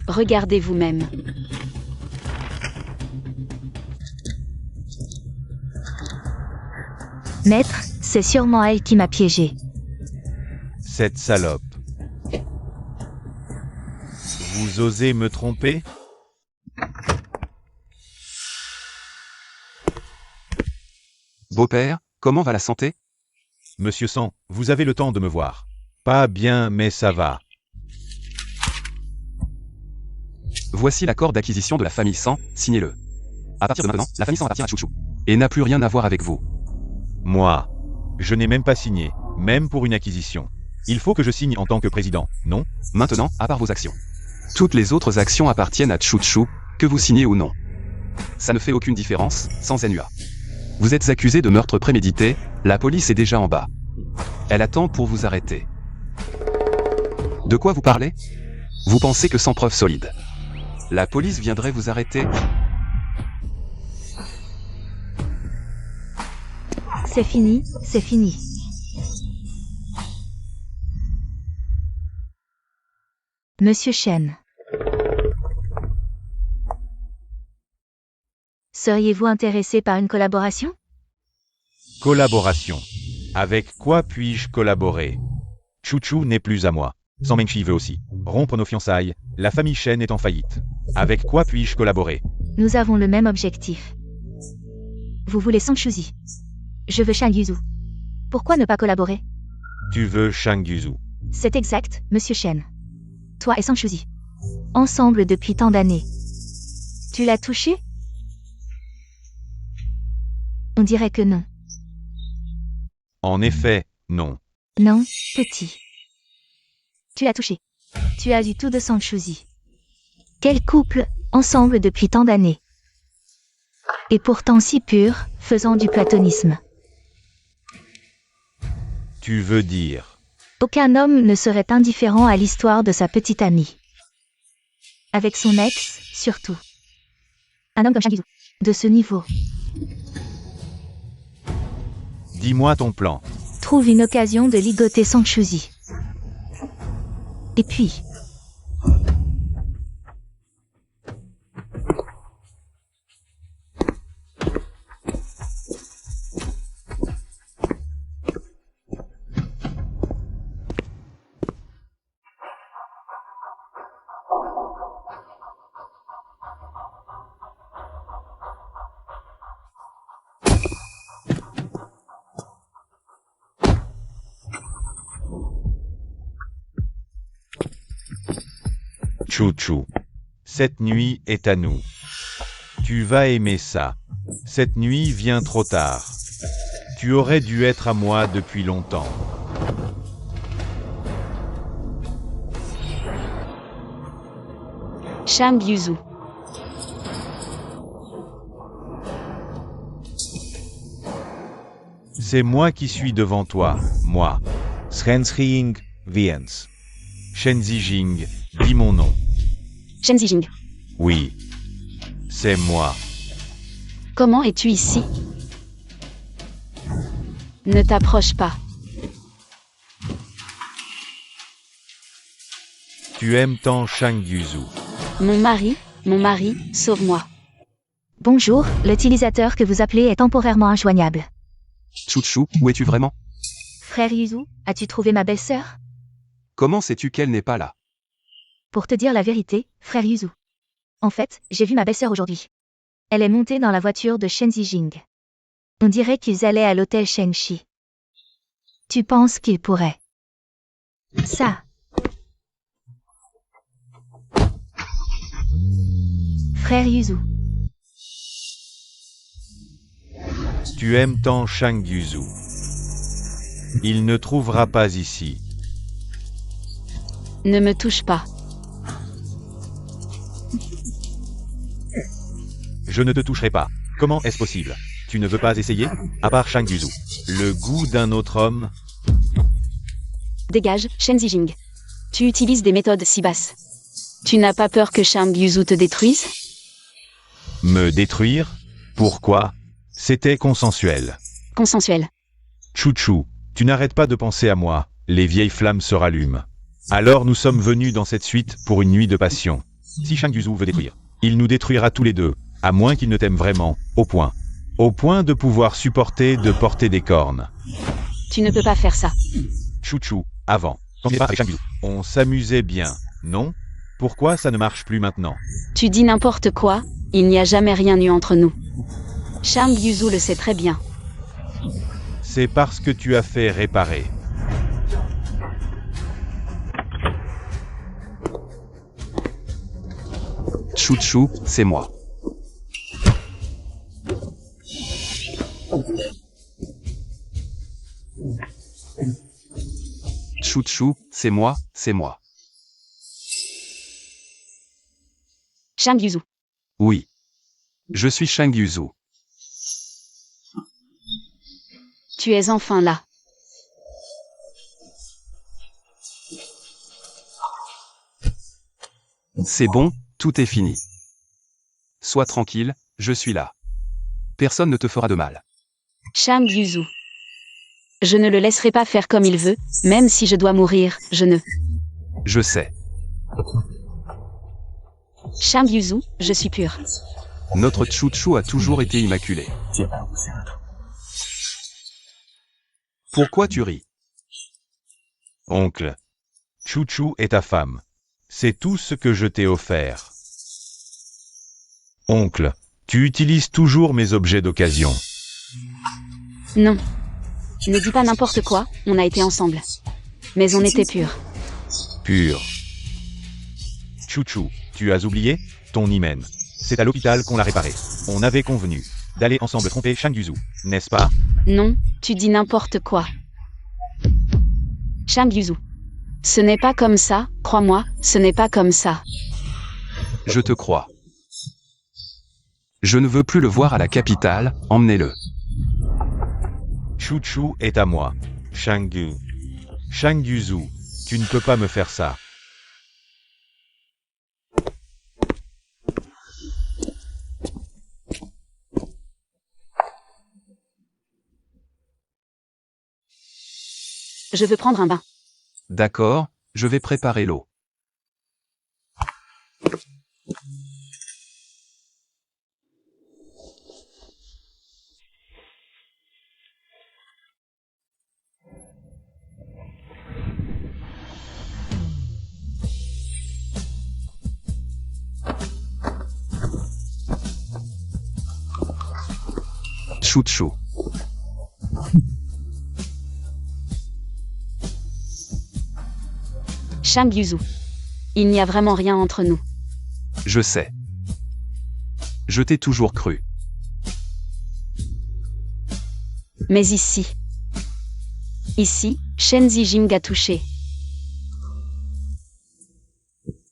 Regardez vous-même. Maître, c'est sûrement elle qui m'a piégé. Cette salope. Vous osez me tromper? Beau-père, comment va la santé? Monsieur Sang, vous avez le temps de me voir. Pas bien, mais ça va. Voici l'accord d'acquisition de la famille Sang, signez-le. À partir de maintenant, la famille Sang appartient à Chouchou. Et n'a plus rien à voir avec vous. Moi, je n'ai même pas signé, même pour une acquisition. Il faut que je signe en tant que président, non? Maintenant, à part vos actions. Toutes les autres actions appartiennent à Chouchou, que vous signez ou non. Ça ne fait aucune différence, sans NUA. Vous êtes accusé de meurtre prémédité, la police est déjà en bas. Elle attend pour vous arrêter. De quoi vous parlez? Vous pensez que sans preuve solide, la police viendrait vous arrêter? C'est fini, c'est fini. Monsieur Shen. Seriez-vous intéressé par une collaboration? Collaboration. Avec quoi puis-je collaborer? Chouchou n'est plus à moi. Sang Mengshi veut aussi rompre nos fiançailles. La famille Shen est en faillite. Avec quoi puis-je collaborer? Nous avons le même objectif. Vous voulez Sang Shuzi. Je veux Shang Yuzu. Pourquoi ne pas collaborer? Tu veux Shang Yuzu. C'est exact, Monsieur Shen. Toi et Sang Shuzi. Ensemble depuis tant d'années. Tu l'as touché? On dirait que non. En effet, non. Non, petit. Tu l'as touché. Tu as eu tout de Sang Shuzi. Quel couple, ensemble depuis tant d'années. Et pourtant si pur, faisant du platonisme. Tu veux dire? Aucun homme ne serait indifférent à l'histoire de sa petite amie. Avec son ex, surtout. Un homme comme Shang Yuzu. De ce niveau. Dis-moi ton plan. Trouve une occasion de ligoter Sang Shuzi. Et puis... Chouchou. Cette nuit est à nous. Tu vas aimer ça. Cette nuit vient trop tard. Tu aurais dû être à moi depuis longtemps. Shang Yuzu. C'est moi qui suis devant toi, moi. Shenxing Viens. Shen Zijing, dis mon nom. Shen Zijing. Oui. C'est moi. Comment es-tu ici? Ne t'approche pas. Tu aimes tant Shang Yuzu. Mon mari, sauve-moi. Bonjour, l'utilisateur que vous appelez est temporairement injoignable. Chouchou, où es-tu vraiment? Frère Yuzu, as-tu trouvé ma belle-sœur? Comment sais-tu qu'elle n'est pas là? Pour te dire la vérité, frère Yuzu. En fait, j'ai vu ma belle-sœur aujourd'hui. Elle est montée dans la voiture de Shen Zijing. On dirait qu'ils allaient à l'hôtel Shengxi. Tu penses qu'ils pourraient? Ça. Frère Yuzu. Tu aimes tant Shang Yuzu. Il ne trouvera pas ici. Ne me touche pas. Je ne te toucherai pas. Comment est-ce possible? Tu ne veux pas essayer? À part Shang Yuzu. Le goût d'un autre homme? Dégage, Shen Zijing. Tu utilises des méthodes si basses. Tu n'as pas peur que Shang Yuzu te détruise? Me détruire? Pourquoi? C'était consensuel. Consensuel. Chouchou, tu n'arrêtes pas de penser à moi. Les vieilles flammes se rallument. Alors nous sommes venus dans cette suite pour une nuit de passion. Si Shang Yuzu veut détruire, il nous détruira tous les deux, à moins qu'il ne t'aime vraiment, au point de pouvoir supporter de porter des cornes. Tu ne peux pas faire ça. Chouchou, avant, quand on n'est pas avec Shang Yuzu, on s'amusait bien, non? Pourquoi ça ne marche plus maintenant? Tu dis n'importe quoi, il n'y a jamais rien eu entre nous. Shang Yuzu le sait très bien. C'est parce que tu as fait réparer. Chouchou, c'est moi. Chouchou, c'est moi, c'est moi. Shang Yuzu. Oui. Je suis Shang Yuzu. Tu es enfin là. C'est bon, tout est fini. Sois tranquille, je suis là. Personne ne te fera de mal. Shang Yuzu. Je ne le laisserai pas faire comme il veut, même si je dois mourir, je ne. Je sais. Shang Yuzu, je suis pur. Notre Chouchou a toujours été immaculé. Pourquoi tu ris? Oncle. Chouchou est ta femme. C'est tout ce que je t'ai offert. Oncle, tu utilises toujours mes objets d'occasion. Non. Ne dis pas n'importe quoi, on a été ensemble. Mais on était purs. Pur. Chouchou, tu as oublié? Ton hymen. C'est à l'hôpital qu'on l'a réparé. On avait convenu d'aller ensemble tromper Shang Yuzu, n'est-ce pas? Non, tu dis n'importe quoi. Shang Yuzu. Ce n'est pas comme ça, crois-moi, ce n'est pas comme ça. Je te crois. Je ne veux plus le voir à la capitale, emmenez-le. Chouchou est à moi. Shang Yuzu, tu ne peux pas me faire ça. Je veux prendre un bain. D'accord, je vais préparer l'eau. Chouchou. Shang Yuzu. Il n'y a vraiment rien entre nous. Je sais. Je t'ai toujours cru. Mais ici. Ici, Shen Zijing a touché.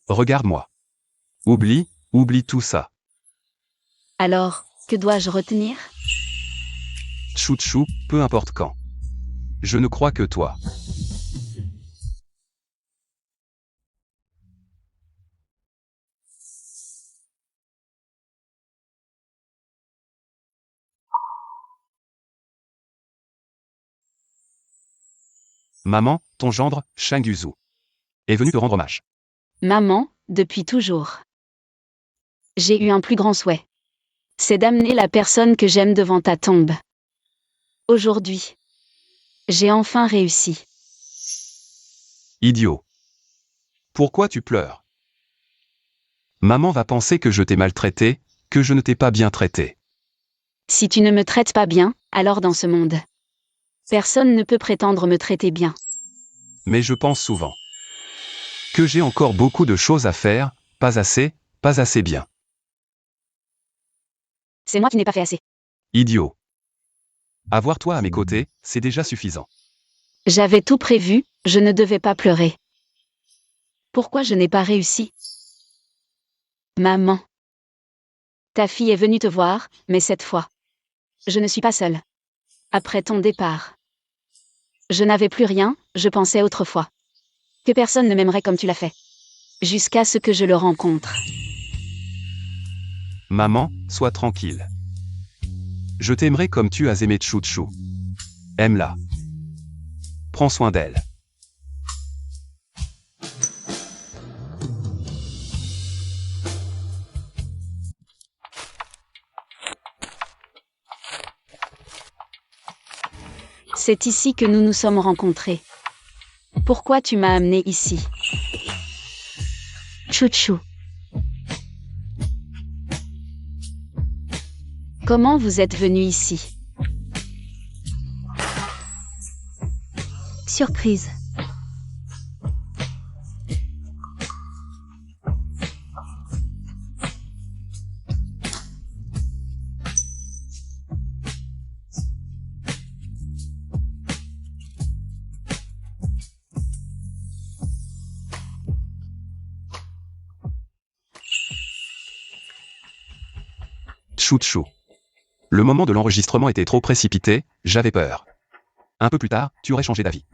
Regarde-moi. Oublie tout ça. Alors, que dois-je retenir? Chouchou, peu importe quand. Je ne crois que toi. Maman, ton gendre, Shang Yuzu, est venu te rendre hommage. Maman, depuis toujours. J'ai eu un plus grand souhait. C'est d'amener la personne que j'aime devant ta tombe. Aujourd'hui. J'ai enfin réussi. Idiot. Pourquoi tu pleures? Maman va penser que je t'ai maltraité, que je ne t'ai pas bien traité. Si tu ne me traites pas bien, alors dans ce monde, personne ne peut prétendre me traiter bien. Mais je pense souvent que j'ai encore beaucoup de choses à faire, pas assez bien. C'est moi qui n'ai pas fait assez. Idiot. Avoir toi à mes côtés, c'est déjà suffisant. J'avais tout prévu, je ne devais pas pleurer. Pourquoi je n'ai pas réussi? Maman. Ta fille est venue te voir, mais cette fois, je ne suis pas seule. Après ton départ, je n'avais plus rien, je pensais autrefois que personne ne m'aimerait comme tu l'as fait. Jusqu'à ce que je le rencontre. Maman, sois tranquille. Je t'aimerai comme tu as aimé Chouchou. Aime-la. Prends soin d'elle. C'est ici que nous nous sommes rencontrés. Pourquoi tu m'as amené ici? Chouchou. Comment vous êtes venu ici? Surprise. Chouchou. Le moment de l'enregistrement était trop précipité, j'avais peur. Un peu plus tard, tu aurais changé d'avis.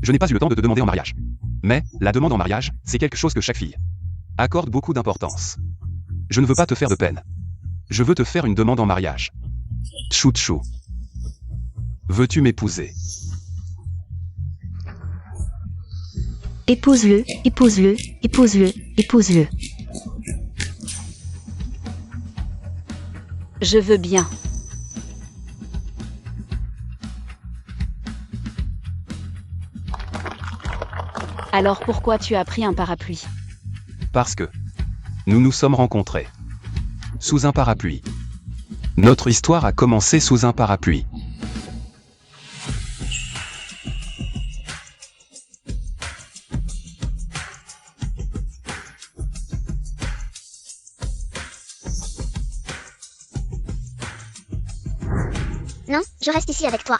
Je n'ai pas eu le temps de te demander en mariage. Mais, la demande en mariage, c'est quelque chose que chaque fille accorde beaucoup d'importance. Je ne veux pas te faire de peine. Je veux te faire une demande en mariage. Chouchou. Veux-tu m'épouser? Épouse-le, épouse-le, épouse-le, épouse-le. Je veux bien. Alors pourquoi tu as pris un parapluie? Parce que nous nous sommes rencontrés sous un parapluie. Notre histoire a commencé sous un parapluie. Non, je reste ici avec toi.